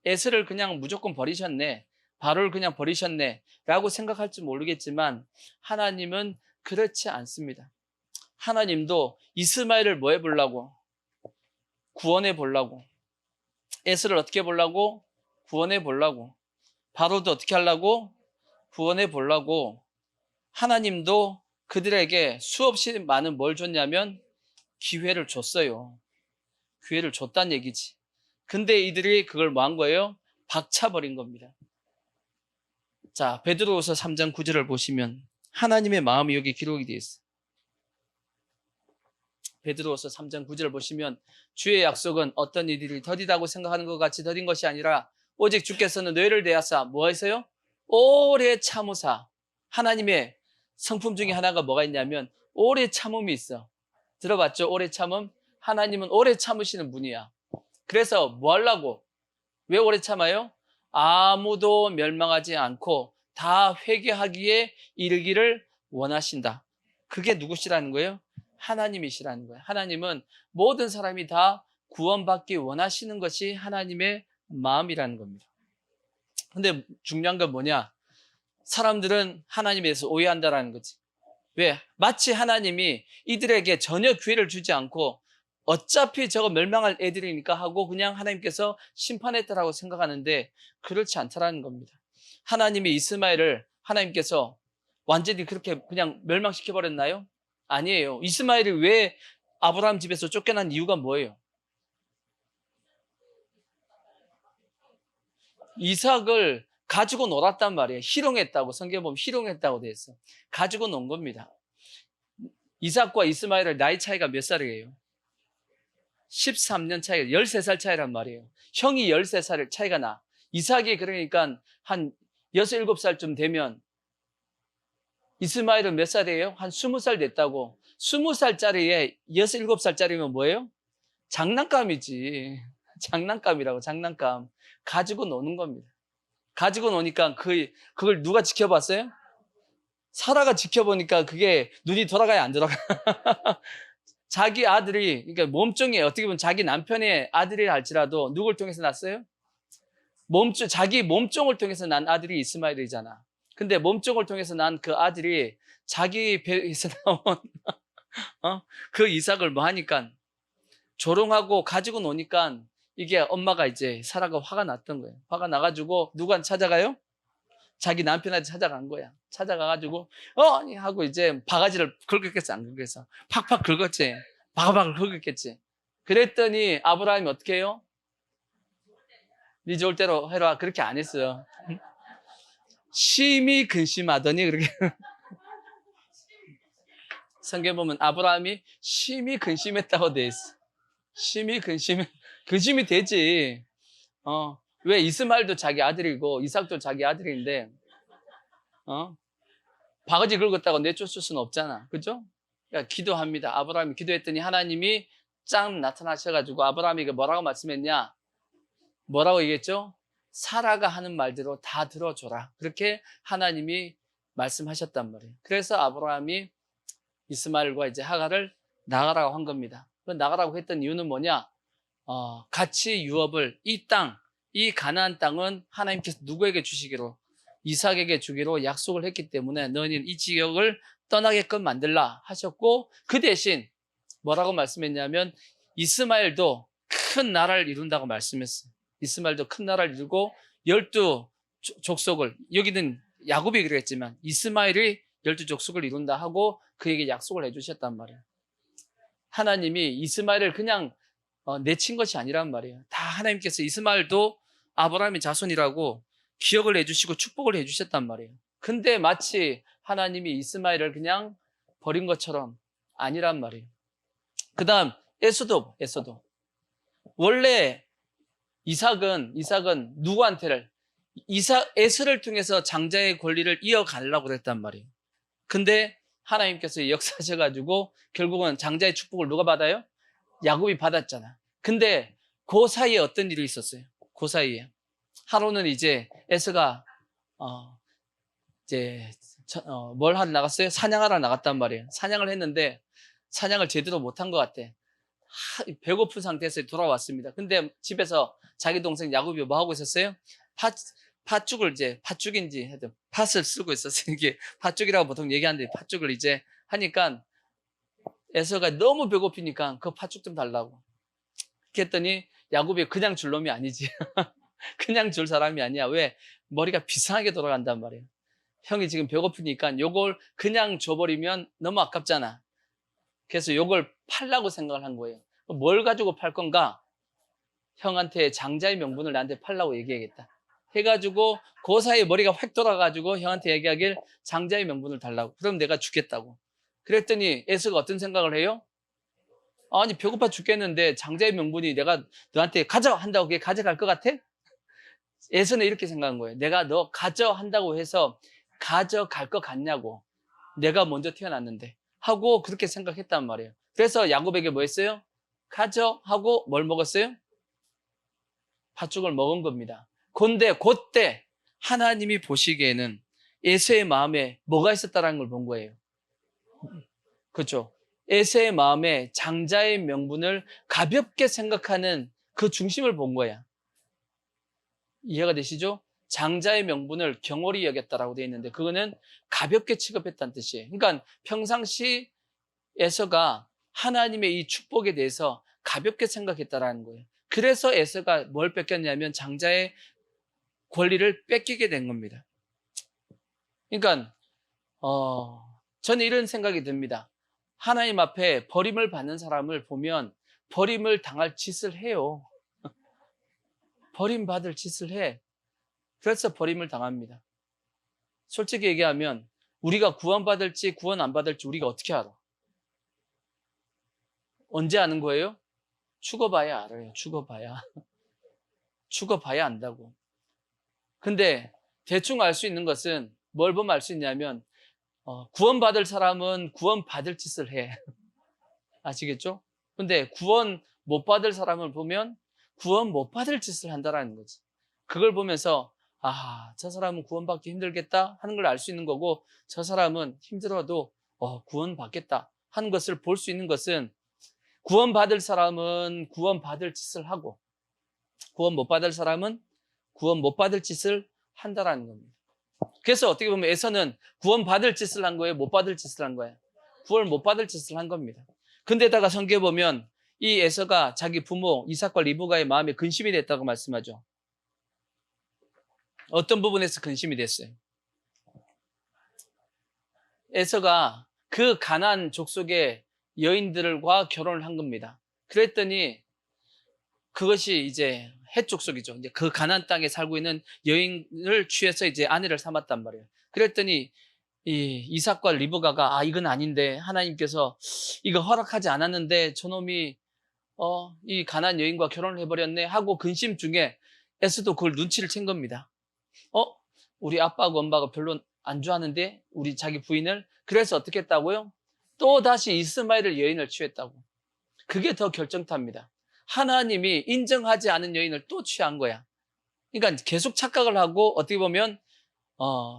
에스를 그냥 무조건 버리셨네. 바로를 그냥 버리셨네. 라고 생각할지 모르겠지만 하나님은 그렇지 않습니다. 하나님도 이스마엘을 뭐 해보려고? 구원해 보려고. 에스를 어떻게 보려고? 구원해 보려고. 바로도 어떻게 하려고? 구원해 보려고. 하나님도 그들에게 수없이 많은 뭘 줬냐면 기회를 줬어요. 기회를 줬단 얘기지. 근데 이들이 그걸 뭐 한 거예요? 박차버린 겁니다. 자, 베드로후서 3장 9절을 보시면 하나님의 마음이 여기 기록이 되어 있어요. 베드로후서 3장 9절을 보시면 주의 약속은 어떤 이들이 더디다고 생각하는 것 같이 더딘 것이 아니라 오직 주께서는 너희를 대하사 뭐 하세요? 오래 참으사. 하나님의 성품 중에 하나가 뭐가 있냐면 오래 참음이 있어. 들어봤죠? 오래 참음. 하나님은 오래 참으시는 분이야. 그래서 뭐 하려고? 왜 오래 참아요? 아무도 멸망하지 않고 다 회개하기에 이르기를 원하신다. 그게 누구시라는 거예요? 하나님이시라는 거예요. 하나님은 모든 사람이 다 구원받기 원하시는 것이 하나님의 마음이라는 겁니다. 근데 중요한 건 뭐냐? 사람들은 하나님에 대해서 오해한다라는 거지. 왜? 마치 하나님이 이들에게 전혀 기회를 주지 않고 어차피 저거 멸망할 애들이니까 하고 그냥 하나님께서 심판했다라고 생각하는데 그렇지 않다라는 겁니다. 하나님이 이스마엘을 하나님께서 완전히 그렇게 그냥 멸망시켜버렸나요? 아니에요. 이스마엘이 왜 아브라함 집에서 쫓겨난 이유가 뭐예요? 이삭을 가지고 놀았단 말이에요. 희롱했다고, 성경에 보면 희롱했다고 돼 있어. 가지고 논 겁니다. 이삭과 이스마엘의 나이 차이가 몇 살이에요? 13년 차이가, 13살 차이란 말이에요. 형이 13살 차이가 나. 이삭이 그러니까 한 6, 7살쯤 되면 이스마엘은 몇 살이에요? 한 20살 됐다고. 20살짜리에 6, 7살짜리면 뭐예요? 장난감이지. 장난감이라고, 장난감. 가지고 노는 겁니다. 가지고 노니까 그걸 누가 지켜봤어요? 사라가 지켜보니까 그게 눈이 돌아가야 안 돌아가. 자기 아들이, 그러니까 몸종이 어떻게 보면 자기 남편의 아들이라 할지라도 누굴 통해서 낳았어요? 자기 몸종을 통해서 난 아들이 이스마엘이잖아. 근데 몸종을 통해서 난 그 아들이 자기 배에서 나온 그 이삭을 뭐 하니까 조롱하고 가지고 노니까 이게 엄마가 이제 사라가 화가 났던 거예요. 화가 나가지고 누구한테 찾아가요? 자기 남편한테 찾아간 거야. 찾아가가지고 하고 이제 바가지를 긁었겠어, 안 긁겠어? 팍팍 긁었지. 바글바글 긁었겠지. 그랬더니 아브라함이 어떻게 해요? 네 좋을 대로 해라. 그렇게 안 했어요. 심히 근심하더니 그렇게 성경 보면 아브라함이 심히 근심했다고 돼 있어. 심히 근심이 되지. 왜 이스마엘도 자기 아들이고 이삭도 자기 아들인데 바가지 긁었다고 내쫓을 수는 없잖아. 그죠? 그러니까 기도합니다. 아브라함이 기도했더니 하나님이 짱 나타나셔가지고 아브라함에게 뭐라고 말씀했냐? 뭐라고 얘기했죠? 사라가 하는 말대로 다 들어줘라. 그렇게 하나님이 말씀하셨단 말이에요. 그래서 아브라함이 이스마엘과 이제 하갈을 나가라고 한 겁니다. 그 나가라고 했던 이유는 뭐냐? 같이 유업을 이 가나안 땅은 하나님께서 누구에게 주시기로? 이삭에게 주기로 약속을 했기 때문에 너희는 이 지역을 떠나게끔 만들라 하셨고 그 대신 뭐라고 말씀했냐면 이스마엘도 큰 나라를 이룬다고 말씀했어요. 이스마엘도 큰 나라를 이루고 12족속을 여기는 야곱이 그랬지만 이스마엘이 12족속을 이룬다 하고 그에게 약속을 해주셨단 말이에요. 하나님이 이스마엘을 그냥 내친 것이 아니란 말이에요. 다 하나님께서 이스마엘도 아브라함의 자손이라고 기억을 해주시고 축복을 해주셨단 말이에요. 근데 마치 하나님이 이스마엘을 그냥 버린 것처럼 아니란 말이에요. 그 다음 에서도 원래 이삭은 누구한테를 에서를 통해서 장자의 권리를 이어가려고 그랬단 말이에요. 근데 하나님께서 역사하셔가지고 결국은 장자의 축복을 누가 받아요? 야곱이 받았잖아. 근데 그 사이에 어떤 일이 있었어요? 그 사이에 하루는 이제 에서가 뭘 하러 나갔어요? 사냥하러 나갔단 말이에요. 사냥을 했는데 사냥을 제대로 못한 것 같아. 배고픈 상태에서 돌아왔습니다. 근데 집에서 자기 동생 야곱이 뭐 하고 있었어요? 팥죽인지 하여튼 팥을 쓰고 있었어요. 이게 팥죽이라고 보통 얘기하는데 팥죽을 이제 하니까 에서가 너무 배고프니까 그 팥죽 좀 달라고. 그렇게 했더니 야곱이 그냥 줄 놈이 아니지. 그냥 줄 사람이 아니야. 왜? 머리가 비상하게 돌아간단 말이에요. 형이 지금 배고프니까 요걸 그냥 줘버리면 너무 아깝잖아. 그래서 요걸 팔라고 생각을 한 거예요. 뭘 가지고 팔 건가? 형한테 장자의 명분을 나한테 팔라고 얘기하겠다. 해가지고 그 사이에 머리가 확 돌아가지고 형한테 얘기하길 장자의 명분을 달라고. 그럼 내가 주겠다고. 그랬더니 에서가 어떤 생각을 해요? 아니 배고파 죽겠는데 장자의 명분이 내가 너한테 가져 한다고 그게 가져갈 것 같아? 에서는 이렇게 생각한 거예요. 내가 너 가져 한다고 해서 가져갈 것 같냐고. 내가 먼저 태어났는데 하고 그렇게 생각했단 말이에요. 그래서 야곱에게 뭐 했어요? 가져 하고 뭘 먹었어요? 팥죽을 먹은 겁니다. 근데 그때 하나님이 보시기에는 에서의 마음에 뭐가 있었다는 걸 본 거예요. 그렇죠? 에서의 마음에 장자의 명분을 가볍게 생각하는 그 중심을 본 거야. 이해가 되시죠? 장자의 명분을 경홀히 여겼다라고 되어 있는데 그거는 가볍게 취급했다는 뜻이에요. 그러니까 평상시 에서가 하나님의 이 축복에 대해서 가볍게 생각했다라는 거예요. 그래서 에서가 뭘 뺏겼냐면 장자의 권리를 뺏기게 된 겁니다. 그러니까 저는 이런 생각이 듭니다. 하나님 앞에 버림을 받는 사람을 보면 버림을 당할 짓을 해요. 버림받을 짓을 해. 그래서 버림을 당합니다. 솔직히 얘기하면 우리가 구원받을지 구원 안 받을지 우리가 어떻게 알아? 언제 아는 거예요? 죽어봐야 알아요. 죽어봐야 안다고. 근데 대충 알 수 있는 것은 뭘 보면 알 수 있냐면 구원받을 사람은 구원받을 짓을 해. 아시겠죠? 근데 구원 못 받을 사람을 보면 구원 못 받을 짓을 한다라는 거지. 그걸 보면서 저 사람은 구원받기 힘들겠다 하는 걸 알 수 있는 거고 저 사람은 힘들어도 구원받겠다 하는 것을 볼 수 있는 것은 구원받을 사람은 구원받을 짓을 하고 구원 못 받을 사람은 구원 못 받을 짓을 한다라는 겁니다. 그래서 어떻게 보면 에서는 구원받을 짓을 한 거예요? 못 받을 짓을 한 거예요? 구원 못 받을 짓을 한 겁니다. 근데다가 성경에 보면 이 에서가 자기 부모 이삭과 리브가의 마음에 근심이 됐다고 말씀하죠. 어떤 부분에서 근심이 됐어요? 에서가 그 가나안 족속의 여인들과 결혼을 한 겁니다. 그랬더니 그것이 이제 헷 족속이죠. 이제 그 가나안 땅에 살고 있는 여인을 취해서 이제 아내를 삼았단 말이에요. 그랬더니 이 이삭과 리브가가 이건 아닌데 하나님께서 이거 허락하지 않았는데 저놈이 이 가나안 여인과 결혼을 해버렸네 하고 근심 중에 에서도 그걸 눈치를 챈 겁니다. 우리 아빠하고 엄마가 별로 안 좋아하는데 우리 자기 부인을 그래서 어떻게 했다고요? 또 다시 이스마엘을 여인을 취했다고. 그게 더 결정타입니다. 하나님이 인정하지 않은 여인을 또 취한 거야. 그러니까 계속 착각을 하고 어떻게 보면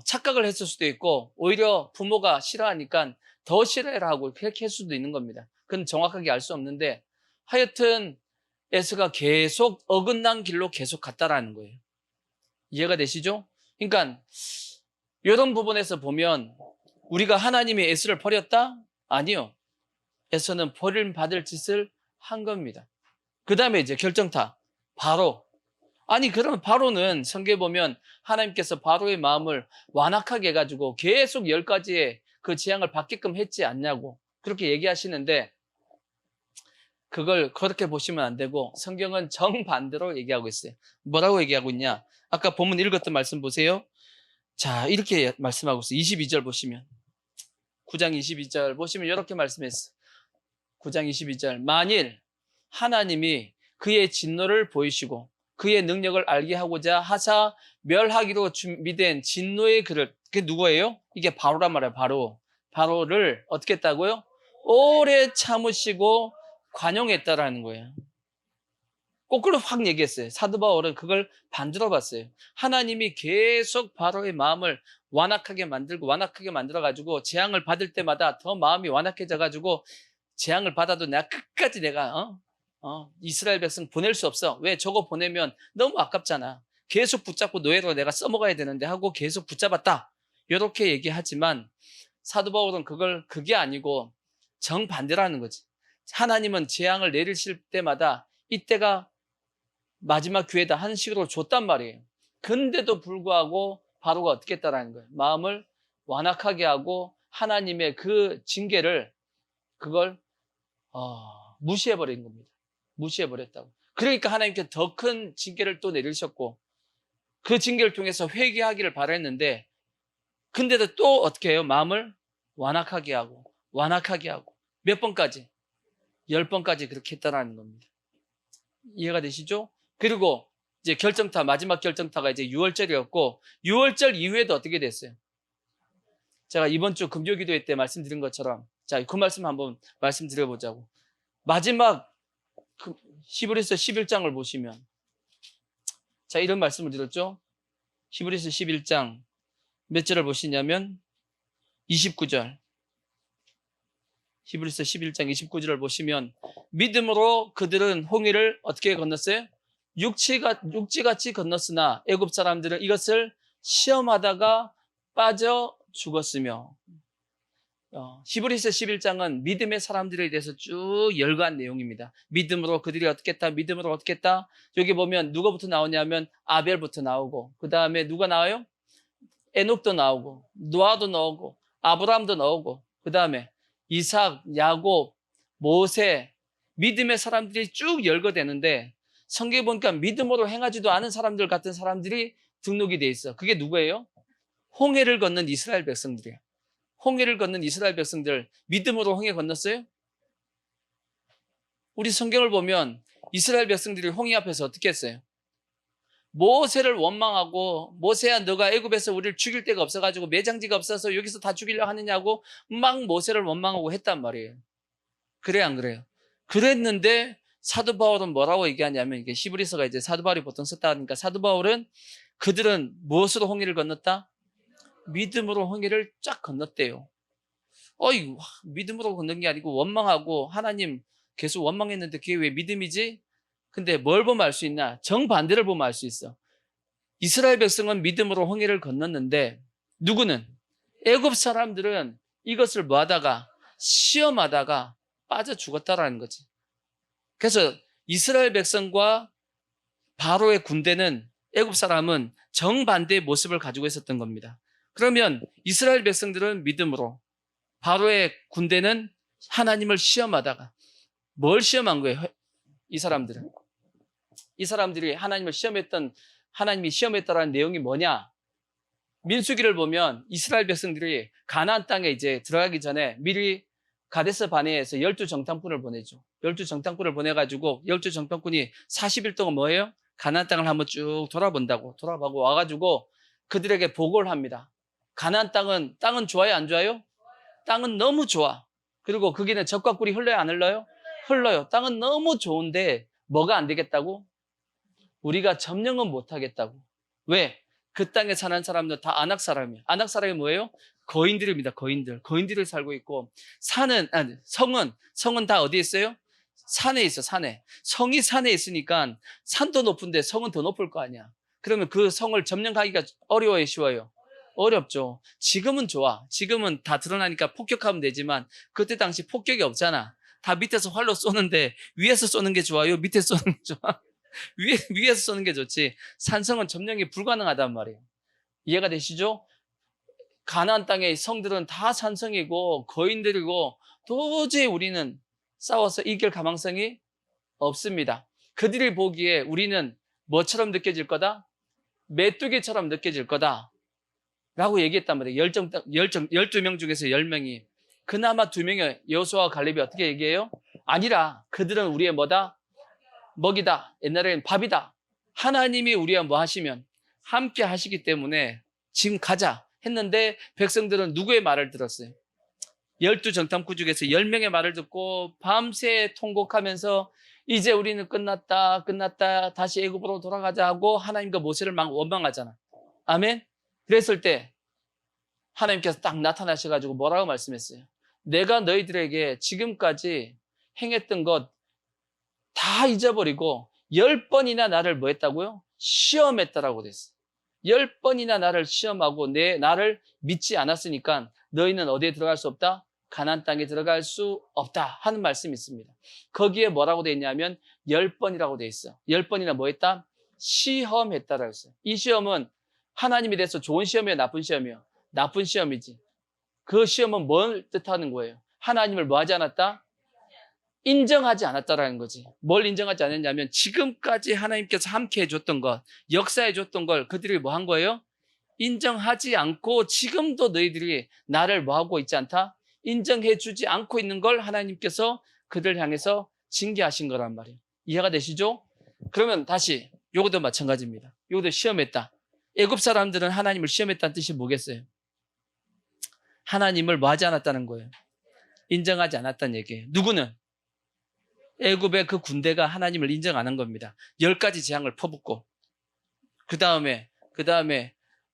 착각을 했을 수도 있고 오히려 부모가 싫어하니까 더 싫어해라 하고 그렇게 할 수도 있는 겁니다. 그건 정확하게 알 수 없는데 하여튼 에스가 계속 어긋난 길로 계속 갔다라는 거예요. 이해가 되시죠? 그러니까 이런 부분에서 보면 우리가 하나님이 에스를 버렸다? 아니요. 에서는 버림받을 짓을 한 겁니다. 그 다음에 이제 결정타 바로. 아니 그러면 바로는 성경에 보면 하나님께서 바로의 마음을 완악하게 해가지고 계속 10가지의 그 재앙을 받게끔 했지 않냐고 그렇게 얘기하시는데 그걸 그렇게 보시면 안 되고 성경은 정반대로 얘기하고 있어요. 뭐라고 얘기하고 있냐? 아까 본문 읽었던 말씀 보세요. 자, 이렇게 말씀하고 있어요. 22절 보시면 9장 22절 보시면 이렇게 말씀했어요. 9장 22절 만일 하나님이 그의 진노를 보이시고 그의 능력을 알게 하고자 하사 멸하기로 준비된 진노의 그릇 그게 누구예요? 이게 바로란 말이에요. 바로를 어떻게 했다고요? 오래 참으시고 관용했다라는 거예요. 거꾸로 확 얘기했어요. 사도 바울은 그걸 반대로 봤어요. 하나님이 계속 바로의 마음을 완악하게 만들어가지고 재앙을 받을 때마다 더 마음이 완악해져가지고 재앙을 받아도 끝까지 내가 이스라엘 백성 보낼 수 없어. 왜? 저거 보내면 너무 아깝잖아. 계속 붙잡고 노예로 내가 써먹어야 되는데 하고 계속 붙잡았다. 이렇게 얘기하지만 사도 바울은 그게 아니고 정반대라는 거지. 하나님은 재앙을 내리실 때마다 이때가 마지막 기회다 하는 식으로 줬단 말이에요. 근데도 불구하고 바로가 어떻게 했다라는 거예요. 마음을 완악하게 하고 하나님의 그 징계를 그걸 무시해버린 겁니다. 무시해버렸다고. 그러니까 하나님께 더 큰 징계를 또 내리셨고 그 징계를 통해서 회개하기를 바랬는데 근데도 또 어떻게 해요? 마음을 완악하게 하고 몇 번까지? 10번까지 그렇게 했다라는 겁니다. 이해가 되시죠? 그리고 이제 마지막 결정타가 이제 6월절이었고 6월절 이후에도 어떻게 됐어요? 제가 이번 주 금요 기도회 때 말씀드린 것처럼 자, 그 말씀 한번 말씀드려보자고. 마지막 히브리서 11장을 보시면 자, 이런 말씀을 드렸죠. 히브리서 11장 몇 절을 보시냐면 29절. 히브리서 11장 29절을 보시면 믿음으로 그들은 홍해를 어떻게 건넜어요? 육지같이 건넜으나 애굽 사람들은 이것을 시험하다가 빠져 죽었으며 히브리서 11장은 믿음의 사람들에 대해서 쭉 열거한 내용입니다. 믿음으로 그들이 어떻게 했다? 믿음으로 어떻게 했다? 여기 보면 누가부터 나오냐면 아벨부터 나오고 그 다음에 누가 나와요? 에녹도 나오고 노아도 나오고 아브라함도 나오고 그 다음에 이삭, 야곱, 모세 믿음의 사람들이 쭉 열거되는데 성경에 보니까 믿음으로 행하지도 않은 사람들 같은 사람들이 등록이 돼 있어. 그게 누구예요? 홍해를 건넌 이스라엘 백성들이에요. 홍해를 건넌 이스라엘 백성들 믿음으로 홍해 건넜어요? 우리 성경을 보면 이스라엘 백성들이 홍해 앞에서 어떻게 했어요? 모세를 원망하고 모세야 너가 애굽에서 우리를 죽일 데가 없어가지고 매장지가 없어서 여기서 다 죽이려고 하느냐고 막 모세를 원망하고 했단 말이에요. 그래 안 그래요? 그랬는데 사도 바울은 뭐라고 얘기하냐면 이게 히브리서가 이제 사도 바울이 보통 썼다 하니까 사도 바울은 그들은 무엇으로 홍해를 건넜다? 믿음으로 홍해를 쫙 건넜대요. 믿음으로 건넌 게 아니고 원망하고 하나님 계속 원망했는데 그게 왜 믿음이지? 근데 뭘 보면 알 수 있나? 정반대를 보면 알 수 있어. 이스라엘 백성은 믿음으로 홍해를 건넜는데 누구는? 애굽 사람들은 이것을 뭐 하다가 시험하다가 빠져 죽었다라는 거지. 그래서 이스라엘 백성과 바로의 군대는, 애굽 사람은 정반대의 모습을 가지고 있었던 겁니다. 그러면 이스라엘 백성들은 믿음으로, 바로의 군대는 하나님을 시험하다가, 뭘 시험한 거예요? 이 사람들은. 이 사람들이 하나님을 시험했던, 하나님이 시험했다라는 내용이 뭐냐? 민수기를 보면 이스라엘 백성들이 가나안 땅에 이제 들어가기 전에 미리 가데스 바네에서 12정탐꾼을 보내죠. 12정탐꾼을 보내가지고 12정탐꾼이 40일 동안 뭐예요? 가나안 땅을 한번 쭉 돌아보고 와가지고 그들에게 보고를 합니다. 가나안 땅은 좋아요, 안 좋아요? 땅은 너무 좋아. 그리고 거기는 젖과 꿀이 흘러요, 안 흘러요? 흘러요. 땅은 너무 좋은데 뭐가 안 되겠다고? 우리가 점령은 못 하겠다고. 왜? 그 땅에 사는 사람들 다 아낙 사람이에요. 아낙 사람이 뭐예요? 거인들입니다. 거인들이 살고 있고, 성은 다 어디에 있어요? 산에 있어, 산에. 성이 산에 있으니까 산도 높은데 성은 더 높을 거 아니야. 그러면 그 성을 점령하기가 어려워요, 쉬워요? 어렵죠. 지금은 좋아. 지금은 다 드러나니까 폭격하면 되지만 그때 당시 폭격이 없잖아. 다 밑에서 활로 쏘는데 위에서 쏘는 게 좋아요? 밑에서 쏘는 게 좋아? 위에서 쏘는 게 좋지. 산성은 점령이 불가능하단 말이에요. 이해가 되시죠? 가나안 땅의 성들은 다 산성이고 거인들이고 도저히 우리는 싸워서 이길 가망성이 없습니다. 그들이 보기에 우리는 뭐처럼 느껴질 거다? 메뚜기처럼 느껴질 거다 라고 얘기했단 말이에요. 12명 중에서 10명이. 그나마 2명의 여호수아와 갈렙이 어떻게 얘기해요? 아니라 그들은 우리의 뭐다? 먹이다. 옛날에는 밥이다. 하나님이 우리와 뭐 하시면 함께 하시기 때문에 지금 가자 했는데 백성들은 누구의 말을 들었어요? 12정탐꾼 중에서 10명의 말을 듣고 밤새 통곡하면서 이제 우리는 끝났다 다시 애굽으로 돌아가자 하고 하나님과 모세를 막 원망하잖아. 아멘? 그랬을 때 하나님께서 딱 나타나셔가지고 뭐라고 말씀했어요? 내가 너희들에게 지금까지 행했던 것 다 잊어버리고 10번이나 나를 뭐 했다고요? 시험했다라고 됐어. 10번이나 나를 시험하고 나를 믿지 않았으니까 너희는 어디에 들어갈 수 없다? 가나안 땅에 들어갈 수 없다 하는 말씀이 있습니다. 거기에 뭐라고 돼 있냐면 10번이라고 돼 있어. 10번이나 뭐 했다? 시험했다라고 했어요. 이 시험은 하나님에 대해서 좋은 시험이에요, 나쁜 시험이에요? 나쁜 시험이지. 그 시험은 뭘 뜻하는 거예요? 하나님을 뭐 하지 않았다? 인정하지 않았다라는 거지. 뭘 인정하지 않았냐면 지금까지 하나님께서 함께 해줬던 것, 역사해줬던 걸 그들이 뭐 한 거예요? 인정하지 않고 지금도 너희들이 나를 뭐 하고 있지 않다? 인정해주지 않고 있는 걸 하나님께서 그들 향해서 징계하신 거란 말이에요. 이해가 되시죠? 그러면 다시 요것도 마찬가지입니다. 요것도 시험했다. 애굽 사람들은 하나님을 시험했다는 뜻이 뭐겠어요? 하나님을 뭐 하지 않았다는 거예요. 인정하지 않았다는 얘기예요. 누구는? 애굽의 그 군대가 하나님을 인정 안 한 겁니다. 10가지 재앙을 퍼붓고 그 다음에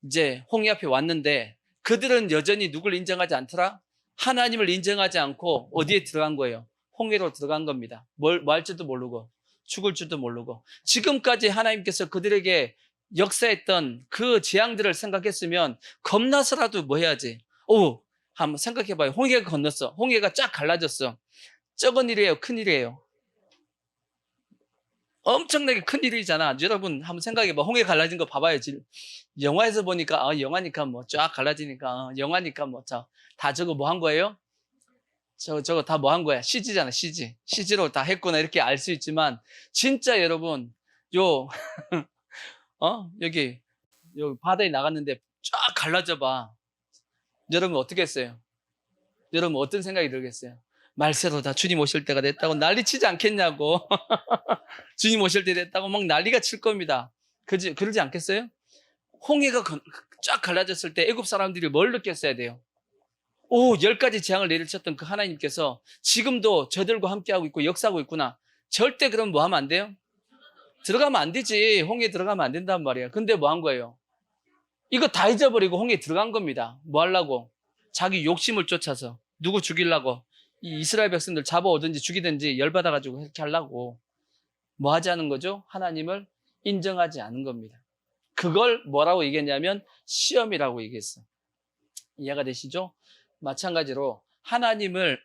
이제 홍해 앞에 왔는데 그들은 여전히 누굴 인정하지 않더라? 하나님을 인정하지 않고 어디에 들어간 거예요? 홍해로 들어간 겁니다. 뭐 할 줄도 모르고 죽을 줄도 모르고. 지금까지 하나님께서 그들에게 역사했던 그 재앙들을 생각했으면 겁나서라도 뭐 해야지? 한번 생각해봐요. 홍해가 건넜어. 홍해가 쫙 갈라졌어. 적은 일이에요? 큰 일이에요? 엄청나게 큰 일이잖아. 여러분 한번 생각해봐. 홍해 갈라진 거 봐봐요. 영화에서 보니까 영화니까 뭐 쫙 갈라지니까 영화니까 뭐 다 저거 뭐 한 거예요? 저거 다 뭐 한 거야? CG잖아. CG로 다 했구나 이렇게 알 수 있지만 진짜 여러분 여기 바다에 나갔는데 쫙 갈라져 봐. 여러분 어떻게 했어요? 여러분 어떤 생각이 들겠어요? 말세로 다 주님 오실 때가 됐다고 난리치지 않겠냐고. 주님 오실 때 됐다고 막 난리가 칠 겁니다. 그러지 않겠어요? 홍해가 쫙 갈라졌을 때 애굽 사람들이 뭘 느꼈어야 돼요? 10가지 재앙을 내리쳤던 그 하나님께서 지금도 저들과 함께하고 있고 역사하고 있구나. 절대 그럼 뭐 하면 안 돼요? 들어가면 안 되지. 홍해에 들어가면 안 된단 말이에요. 근데 뭐 한 거예요? 이거 다 잊어버리고 홍해에 들어간 겁니다. 뭐 하려고? 자기 욕심을 쫓아서 누구 죽이려고 이 이스라엘 백성들 잡아오든지 죽이든지 열받아가지고 이렇게 하려고 뭐 하지 않은 거죠? 하나님을 인정하지 않은 겁니다. 그걸 뭐라고 얘기했냐면 시험이라고 얘기했어. 이해가 되시죠? 마찬가지로 하나님을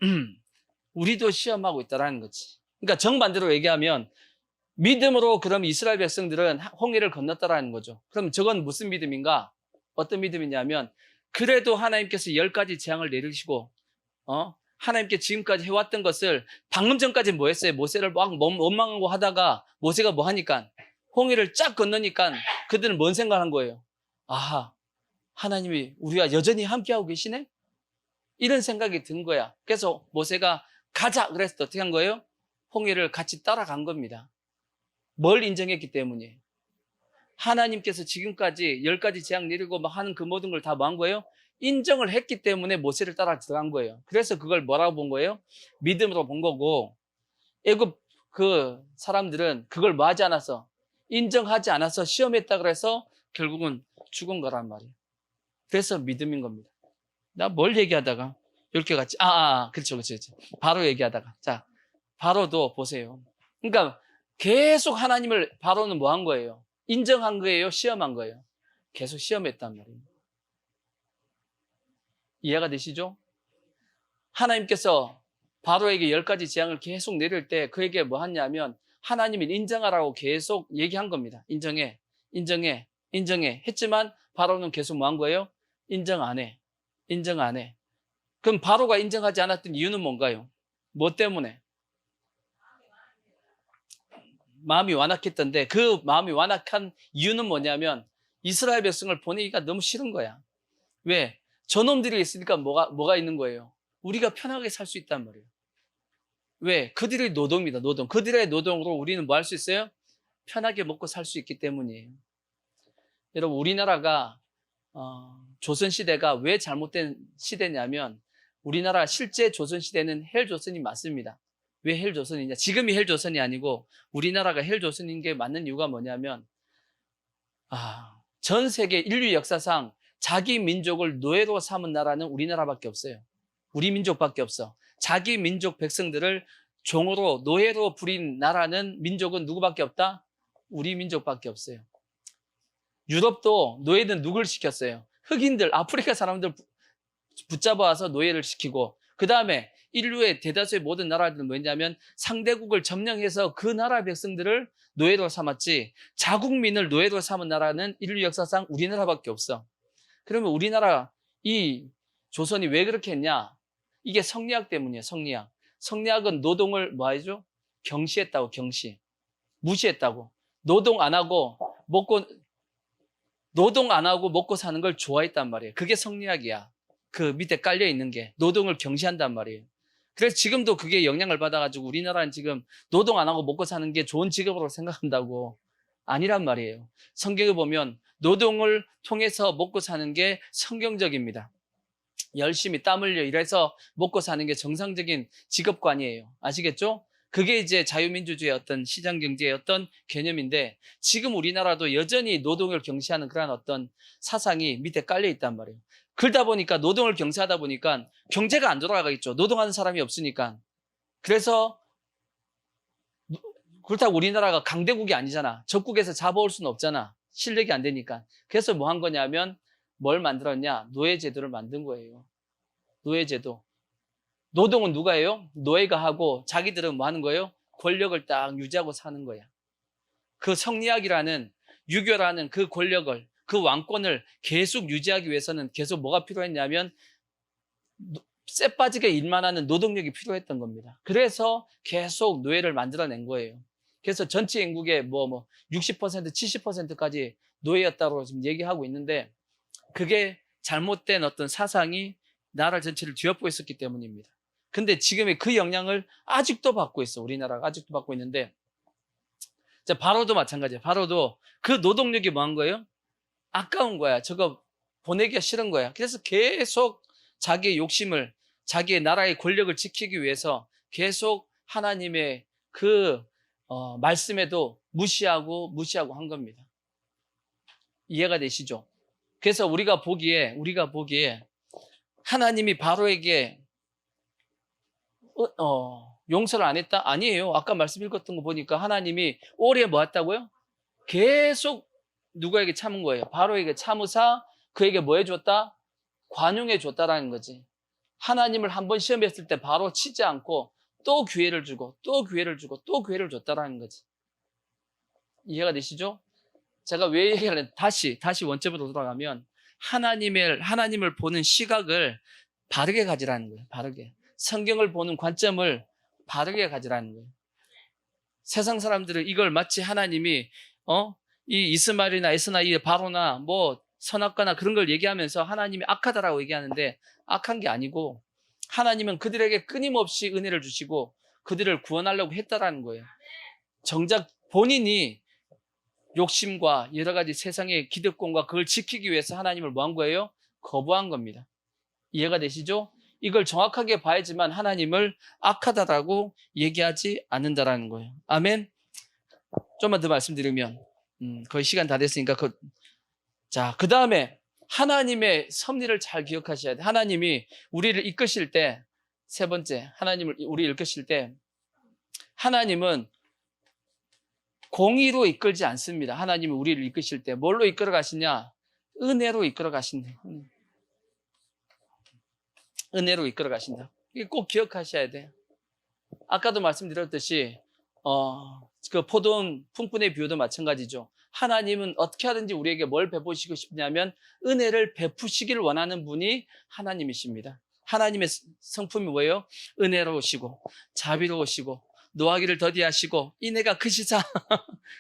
우리도 시험하고 있다라는 거지. 그러니까 정반대로 얘기하면 믿음으로 그럼 이스라엘 백성들은 홍해를 건넜다라는 거죠. 그럼 저건 무슨 믿음인가? 어떤 믿음이냐면 그래도 하나님께서 10가지 재앙을 내리시고 하나님께 지금까지 해왔던 것을 방금 전까지 뭐 했어요? 모세를 막 원망하고 하다가 모세가 뭐 하니까 홍해를 쫙 건너니까 그들은 뭔 생각한 거예요? 아하, 하나님이 우리와 여전히 함께하고 계시네? 이런 생각이 든 거야. 그래서 모세가 가자 그래서 어떻게 한 거예요? 홍해를 같이 따라간 겁니다. 뭘 인정했기 때문이에요. 하나님께서 지금까지 10가지 재앙 내리고 막 하는 그 모든 걸 다 뭐 한 거예요? 인정을 했기 때문에 모세를 따라 들어간 거예요. 그래서 그걸 뭐라고 본 거예요? 믿음으로 본 거고, 애굽 그 사람들은 그걸 뭐 하지 않아서, 인정하지 않아서 시험했다 그래서 결국은 죽은 거란 말이에요. 그래서 믿음인 겁니다. 나 뭘 얘기하다가 이렇게 같이 그렇죠. 바로 얘기하다가 자, 바로도 보세요. 그러니까 계속 하나님을 바로는 뭐 한 거예요? 인정한 거예요? 시험한 거예요? 계속 시험했단 말이에요. 이해가 되시죠? 하나님께서 바로에게 10가지 재앙을 계속 내릴 때 그에게 뭐 하냐면 하나님을 인정하라고 계속 얘기한 겁니다. 인정해 했지만 바로는 계속 뭐 한 거예요? 인정 안 해. 그럼 바로가 인정하지 않았던 이유는 뭔가요? 뭐 때문에? 마음이 완악했던데 그 마음이 완악한 이유는 뭐냐면 이스라엘 백성을 보내기가 너무 싫은 거야. 왜? 저놈들이 있으니까 뭐가 있는 거예요? 우리가 편하게 살 수 있단 말이에요. 왜? 그들의 노동입니다. 노동. 그들의 노동으로 우리는 뭐 할 수 있어요? 편하게 먹고 살 수 있기 때문이에요. 여러분, 우리나라가 조선시대가 왜 잘못된 시대냐면 우리나라 실제 조선시대는 헬조선이 맞습니다. 왜 헬조선이냐? 지금이 헬조선이 아니고 우리나라가 헬조선인 게 맞는 이유가 뭐냐면 전 세계 인류 역사상 자기 민족을 노예로 삼은 나라는 우리나라밖에 없어요. 우리 민족밖에 없어. 자기 민족 백성들을 종으로 노예로 부린 나라는 민족은 누구밖에 없다? 우리 민족밖에 없어요. 유럽도 노예는 누굴 시켰어요? 흑인들, 아프리카 사람들 붙잡아와서 노예를 시키고 그 다음에 인류의 대다수의 모든 나라들은 뭐냐면 상대국을 점령해서 그 나라 백성들을 노예로 삼았지 자국민을 노예로 삼은 나라는 인류 역사상 우리나라밖에 없어. 그러면 우리나라 이 조선이 왜 그렇게 했냐? 이게 성리학 때문이에요. 성리학. 성리학은 노동을 뭐 하죠? 경시했다고. 경시. 무시했다고. 노동 안 하고 먹고 사는 걸 좋아했단 말이에요. 그게 성리학이야. 그 밑에 깔려 있는 게 노동을 경시한단 말이에요. 그래서 지금도 그게 영향을 받아가지고 우리나라는 지금 노동 안 하고 먹고 사는 게 좋은 직업으로 생각한다고 아니란 말이에요. 성경에 보면 노동을 통해서 먹고 사는 게 성경적입니다. 열심히 땀 흘려 일해서 먹고 사는 게 정상적인 직업관이에요. 아시겠죠? 그게 이제 자유민주주의의 어떤 시장경제의 어떤 개념인데 지금 우리나라도 여전히 노동을 경시하는 그런 어떤 사상이 밑에 깔려 있단 말이에요. 그러다 보니까 노동을 경시하다 보니까 경제가 안 돌아가겠죠. 노동하는 사람이 없으니까. 그래서 그렇다고 우리나라가 강대국이 아니잖아. 적국에서 잡아올 수는 없잖아. 실력이 안 되니까. 그래서 뭐 한 거냐면 뭘 만들었냐? 노예제도를 만든 거예요. 노예제도. 노동은 누가 해요? 노예가 하고 자기들은 뭐 하는 거예요? 권력을 딱 유지하고 사는 거야. 그 성리학이라는 유교라는 그 권력을 그 왕권을 계속 유지하기 위해서는 계속 뭐가 필요했냐면 쇠 빠지게 일만 하는 노동력이 필요했던 겁니다. 그래서 계속 노예를 만들어낸 거예요. 그래서 전체 인구의 60%, 70%까지 노예였다고 지금 얘기하고 있는데 그게 잘못된 어떤 사상이 나라 전체를 뒤엎고 있었기 때문입니다. 근데 지금의 그 영향을 아직도 받고 있어. 우리나라가 아직도 받고 있는데 자, 바로도 마찬가지야. 바로도 그 노동력이 뭐 한 거예요? 아까운 거야. 저거 보내기가 싫은 거야. 그래서 계속 자기의 욕심을 자기의 나라의 권력을 지키기 위해서 계속 하나님의 그 말씀에도 무시하고 한 겁니다. 이해가 되시죠? 그래서 우리가 보기에 하나님이 바로에게 용서를 안 했다? 아니에요. 아까 말씀 읽었던 거 보니까 하나님이 오래 뭐 했다고요? 계속 누구에게 참은 거예요? 바로에게 참으사 그에게 뭐 해줬다? 관용해 줬다라는 거지. 하나님을 한번 시험했을 때 바로 치지 않고 또 기회를 주고 또 기회를 주고 또 기회를 줬다라는 거지. 이해가 되시죠? 제가 왜 얘기하려면 다시 원점으로 돌아가면 하나님을 보는 시각을 바르게 가지라는 거예요. 바르게. 성경을 보는 관점을 바르게 가지라는 거예요. 세상 사람들은 이걸 마치 하나님이 이 이스마엘이나 에스나 이 바로나 뭐 선악과나 그런 걸 얘기하면서 하나님이 악하다라고 얘기하는데 악한 게 아니고 하나님은 그들에게 끊임없이 은혜를 주시고 그들을 구원하려고 했다라는 거예요. 정작 본인이 욕심과 여러 가지 세상의 기득권과 그걸 지키기 위해서 하나님을 뭐 한 거예요? 거부한 겁니다. 이해가 되시죠? 이걸 정확하게 봐야지만 하나님을 악하다라고 얘기하지 않는다라는 거예요. 아멘. 좀만 더 말씀드리면 거의 시간 다 됐으니까 그 다음에 하나님의 섭리를 잘 기억하셔야 돼요. 하나님이 우리를 이끄실 때, 세 번째, 하나님을 우리 이끄실 때 하나님은 공의로 이끌지 않습니다. 하나님이 우리를 이끄실 때 뭘로 이끌어 가시냐? 은혜로 이끌어 가신다. 은혜로 이끌어 가신다. 이게 꼭 기억하셔야 돼요. 아까도 말씀드렸듯이 그 포도원 풍분의 비유도 마찬가지죠. 하나님은 어떻게 하든지 우리에게 뭘 베푸시고 싶냐면 은혜를 베푸시기를 원하는 분이 하나님이십니다. 하나님의 성품이 뭐예요? 은혜로우시고 자비로우시고 노하기를 더디하시고 인애가 크시사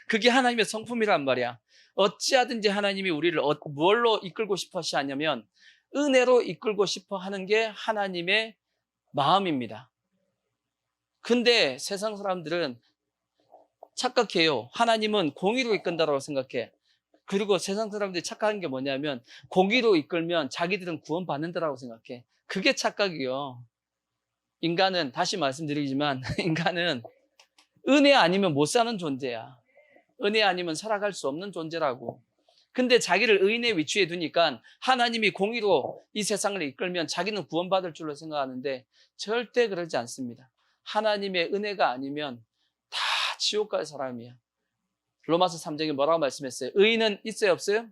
그게 하나님의 성품이란 말이야. 어찌하든지 하나님이 우리를 뭘로 이끌고 싶어 하냐면 은혜로 이끌고 싶어 하는 게 하나님의 마음입니다. 근데 세상 사람들은 착각해요. 하나님은 공의로 이끈다고 생각해. 그리고 세상 사람들이 착각하는 게 뭐냐면 공의로 이끌면 자기들은 구원받는다고 생각해. 그게 착각이요. 인간은 다시 말씀드리지만 인간은 은혜 아니면 못 사는 존재야. 은혜 아니면 살아갈 수 없는 존재라고. 근데 자기를 의인의 위치에 두니까 하나님이 공의로 이 세상을 이끌면 자기는 구원받을 줄로 생각하는데 절대 그러지 않습니다. 하나님의 은혜가 아니면 다 지옥 갈 사람이야. 로마서 3장에 뭐라고 말씀했어요? 의인은 있어요, 없어요?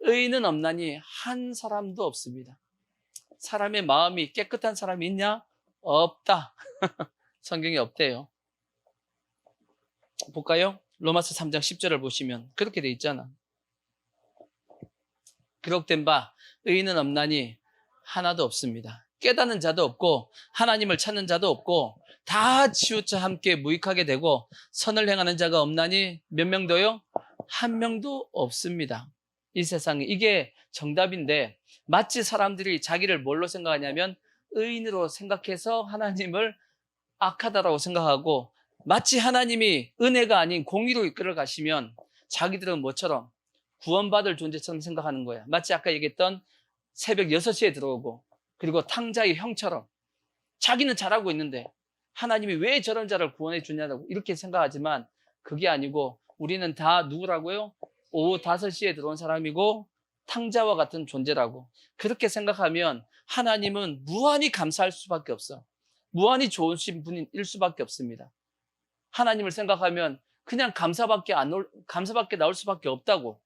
의인은 없나니 한 사람도 없습니다. 사람의 마음이 깨끗한 사람이 있냐? 없다. 성경에 없대요. 볼까요? 로마서 3장 10절을 보시면 그렇게 돼 있잖아. 기록된 바 의인은 없나니 하나도 없습니다. 깨닫는 자도 없고 하나님을 찾는 자도 없고 다 치우쳐 함께 무익하게 되고 선을 행하는 자가 없나니 몇 명도요? 한 명도 없습니다. 이 세상에 이게 정답인데 마치 사람들이 자기를 뭘로 생각하냐면 의인으로 생각해서 하나님을 악하다라고 생각하고 마치 하나님이 은혜가 아닌 공의로 이끌어 가시면 자기들은 뭐처럼 구원받을 존재처럼 생각하는 거야. 마치 아까 얘기했던 새벽 6시에 들어오고 그리고 탕자의 형처럼 자기는 잘하고 있는데 하나님이 왜 저런 자를 구원해 주냐고 이렇게 생각하지만 그게 아니고 우리는 다 누구라고요? 오후 5시에 들어온 사람이고 탕자와 같은 존재라고. 그렇게 생각하면 하나님은 무한히 감사할 수밖에 없어. 무한히 좋으신 분일 수밖에 없습니다. 하나님을 생각하면 그냥 감사밖에 나올 수밖에 없다고.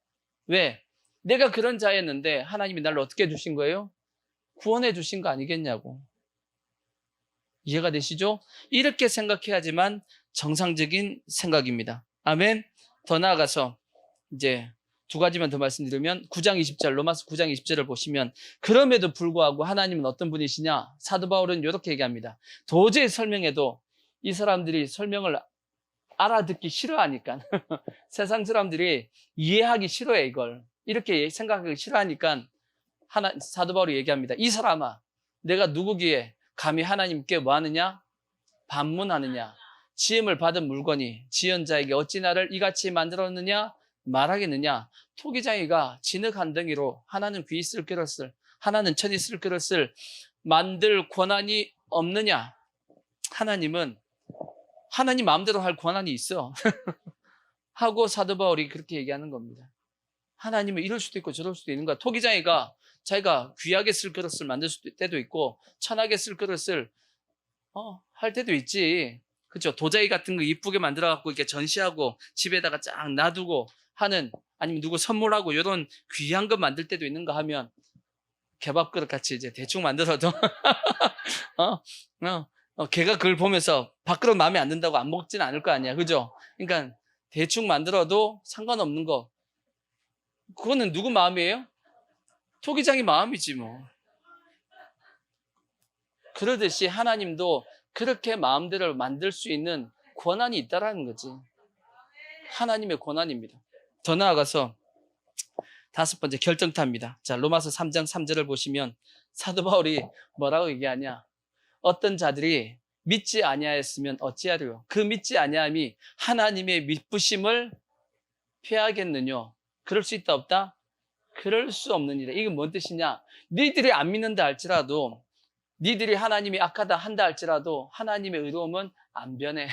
왜? 내가 그런 자였는데 하나님이 나를 어떻게 해주신 거예요? 구원해 주신 거 아니겠냐고. 이해가 되시죠? 이렇게 생각해야지만 정상적인 생각입니다. 아멘. 더 나아가서 이제 두 가지만 더 말씀드리면 9장 20절 로마서 9장 20절을 보시면 그럼에도 불구하고 하나님은 어떤 분이시냐? 사도 바울은 이렇게 얘기합니다. 도저히 설명해도 이 사람들이 설명을 알아듣기 싫어하니까 세상 사람들이 이해하기 싫어해. 이걸 이렇게 생각하기 싫어하니까 사도 바울이 얘기합니다. 이 사람아, 내가 누구기에 감히 하나님께 뭐 하느냐? 반문하느냐? 지음을 받은 물건이 지연자에게 어찌 나를 이같이 만들었느냐? 말하겠느냐? 토기장이가 진흙 한 덩이로 하나는 귀 있을 그릇을 하나는 천 있을 그릇을 만들 권한이 없느냐? 하나님 마음대로 할 권한이 있어. 하고 사도 바울이 그렇게 얘기하는 겁니다. 하나님은 이럴 수도 있고 저럴 수도 있는 거야. 토기장이가 자기가 귀하게 쓸 그릇을 만들 때도 있고 천하게 쓸 그릇을 할 때도 있지. 그렇죠? 도자기 같은 거 이쁘게 만들어 갖고 이렇게 전시하고 집에다가 쫙 놔두고 하는, 아니면 누구 선물하고 이런 귀한 거 만들 때도 있는가 하면 개밥 그릇 같이 이제 대충 만들어도 걔가 그걸 보면서 밥그릇 마음에 안 든다고 안 먹진 않을 거 아니야, 그죠? 그러니까 대충 만들어도 상관없는 거. 그거는 누구 마음이에요? 토기장의 마음이지 뭐. 그러듯이 하나님도 그렇게 마음대로 만들 수 있는 권한이 있다라는 거지. 하나님의 권한입니다. 더 나아가서 5번째 결정타입니다. 자, 로마서 3장 3절을 보시면 사도 바울이 뭐라고 얘기하냐? 어떤 자들이 믿지 아니하였으면 어찌하리요? 그 믿지 아니함이 하나님의 믿부심을 피하겠느냐? 그럴 수 있다 없다? 그럴 수 없느니라. 이게 뭔 뜻이냐? 너희들이 안 믿는다 할지라도, 너희들이 하나님이 악하다 한다 할지라도 하나님의 의로움은 안 변해.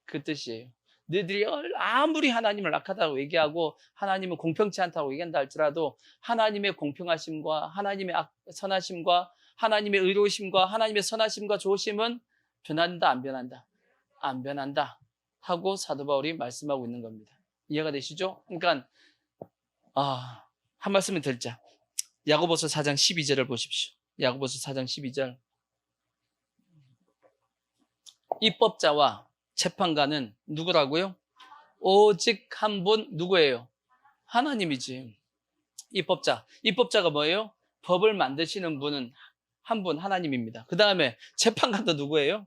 그 뜻이에요. 너희들이 아무리 하나님을 악하다고 얘기하고 하나님은 공평치 않다고 얘기한다 할지라도 하나님의 공평하심과 하나님의 선하심과 하나님의 의로우심과 하나님의 선하심과 좋으심은 변한다 안 변한다? 안 변한다 하고 사도 바울이 말씀하고 있는 겁니다. 이해가 되시죠? 그러니까 한 말씀을 드리자. 야고보서 4장 12절을 보십시오. 야고보서 4장 12절. 입법자와 재판관은 누구라고요? 오직 한 분 누구예요? 하나님이지. 입법자가 뭐예요? 법을 만드시는 분은 한 분 하나님입니다. 그 다음에 재판관도 누구예요?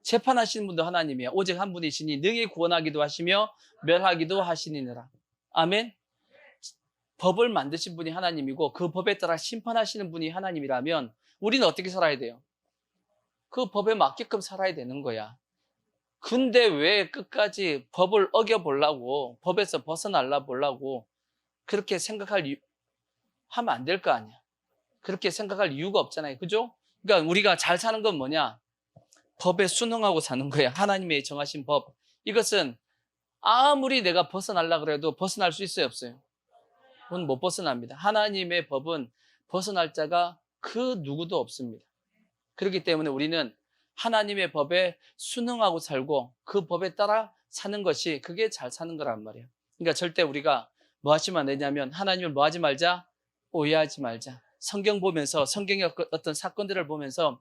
재판하시는 분도 하나님이야. 오직 한 분이시니 능히 구원하기도 하시며 멸하기도 하시니라. 아멘. 법을 만드신 분이 하나님이고 그 법에 따라 심판하시는 분이 하나님이라면 우리는 어떻게 살아야 돼요? 그 법에 맞게끔 살아야 되는 거야. 근데 왜 끝까지 법을 어겨보려고, 법에서 벗어나려 보려고 그렇게 하면 안 될 거 아니야. 그렇게 생각할 이유가 없잖아요. 그죠? 그러니까 우리가 잘 사는 건 뭐냐? 법에 순응하고 사는 거야. 하나님의 정하신 법. 이것은 아무리 내가 벗어나려 그래도 벗어날 수 있어요, 없어요? 그건 못 벗어납니다. 하나님의 법은 벗어날 자가 그 누구도 없습니다. 그렇기 때문에 우리는 하나님의 법에 순응하고 살고 그 법에 따라 사는 것이 그게 잘 사는 거란 말이에요. 그러니까 절대 우리가 뭐 하시면 안 되냐면 하나님을 뭐 하지 말자? 오해하지 말자. 성경 보면서 성경의 어떤 사건들을 보면서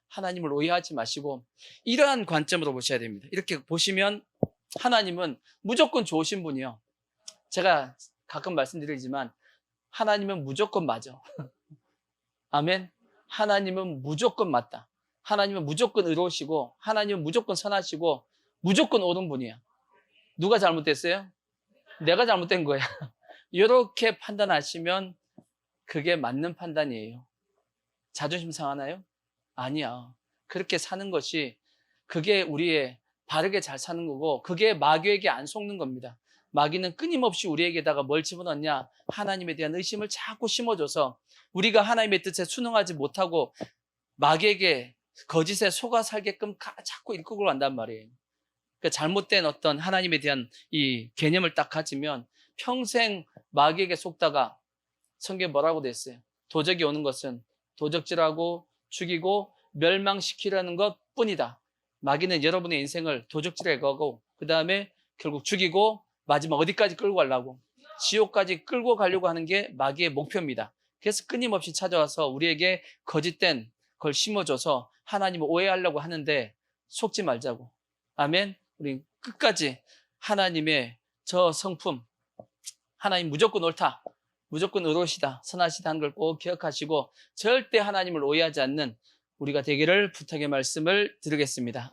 하나님을 오해하지 마시고 이러한 관점으로 보셔야 됩니다. 이렇게 보시면 하나님은 무조건 좋으신 분이요. 제가 가끔 말씀드리지만 하나님은 무조건 맞아. 아멘. 하나님은 무조건 맞다. 하나님은 무조건 의로우시고 하나님은 무조건 선하시고 무조건 옳은 분이야. 누가 잘못됐어요? 내가 잘못된 거야. 이렇게 판단하시면 그게 맞는 판단이에요. 자존심 상하나요? 아니야. 그렇게 사는 것이 그게 우리의 바르게 잘 사는 거고 그게 마귀에게 안 속는 겁니다. 마귀는 끊임없이 우리에게다가 뭘 집어넣냐? 하나님에 대한 의심을 자꾸 심어줘서 우리가 하나님의 뜻에 순응하지 못하고 마귀에게 거짓에 속아 살게끔 자꾸 이끌고 간단 말이에요. 그러니까 잘못된 어떤 하나님에 대한 이 개념을 딱 가지면 평생 마귀에게 속다가 성경에 뭐라고 돼 있어요? 도적이 오는 것은 도적질하고 죽이고 멸망시키려는 것 뿐이다. 마귀는 여러분의 인생을 도적질해 가고 그 다음에 결국 죽이고 마지막 어디까지 끌고 가려고? 지옥까지 끌고 가려고 하는 게 마귀의 목표입니다. 그래서 끊임없이 찾아와서 우리에게 거짓된 걸 심어줘서 하나님을 오해하려고 하는데 속지 말자고. 아멘. 우리 끝까지 하나님의 저 성품, 하나님 무조건 옳다, 무조건 의로우시다, 선하시다는 걸 꼭 기억하시고 절대 하나님을 오해하지 않는 우리가 되기를 부탁의 말씀을 드리겠습니다.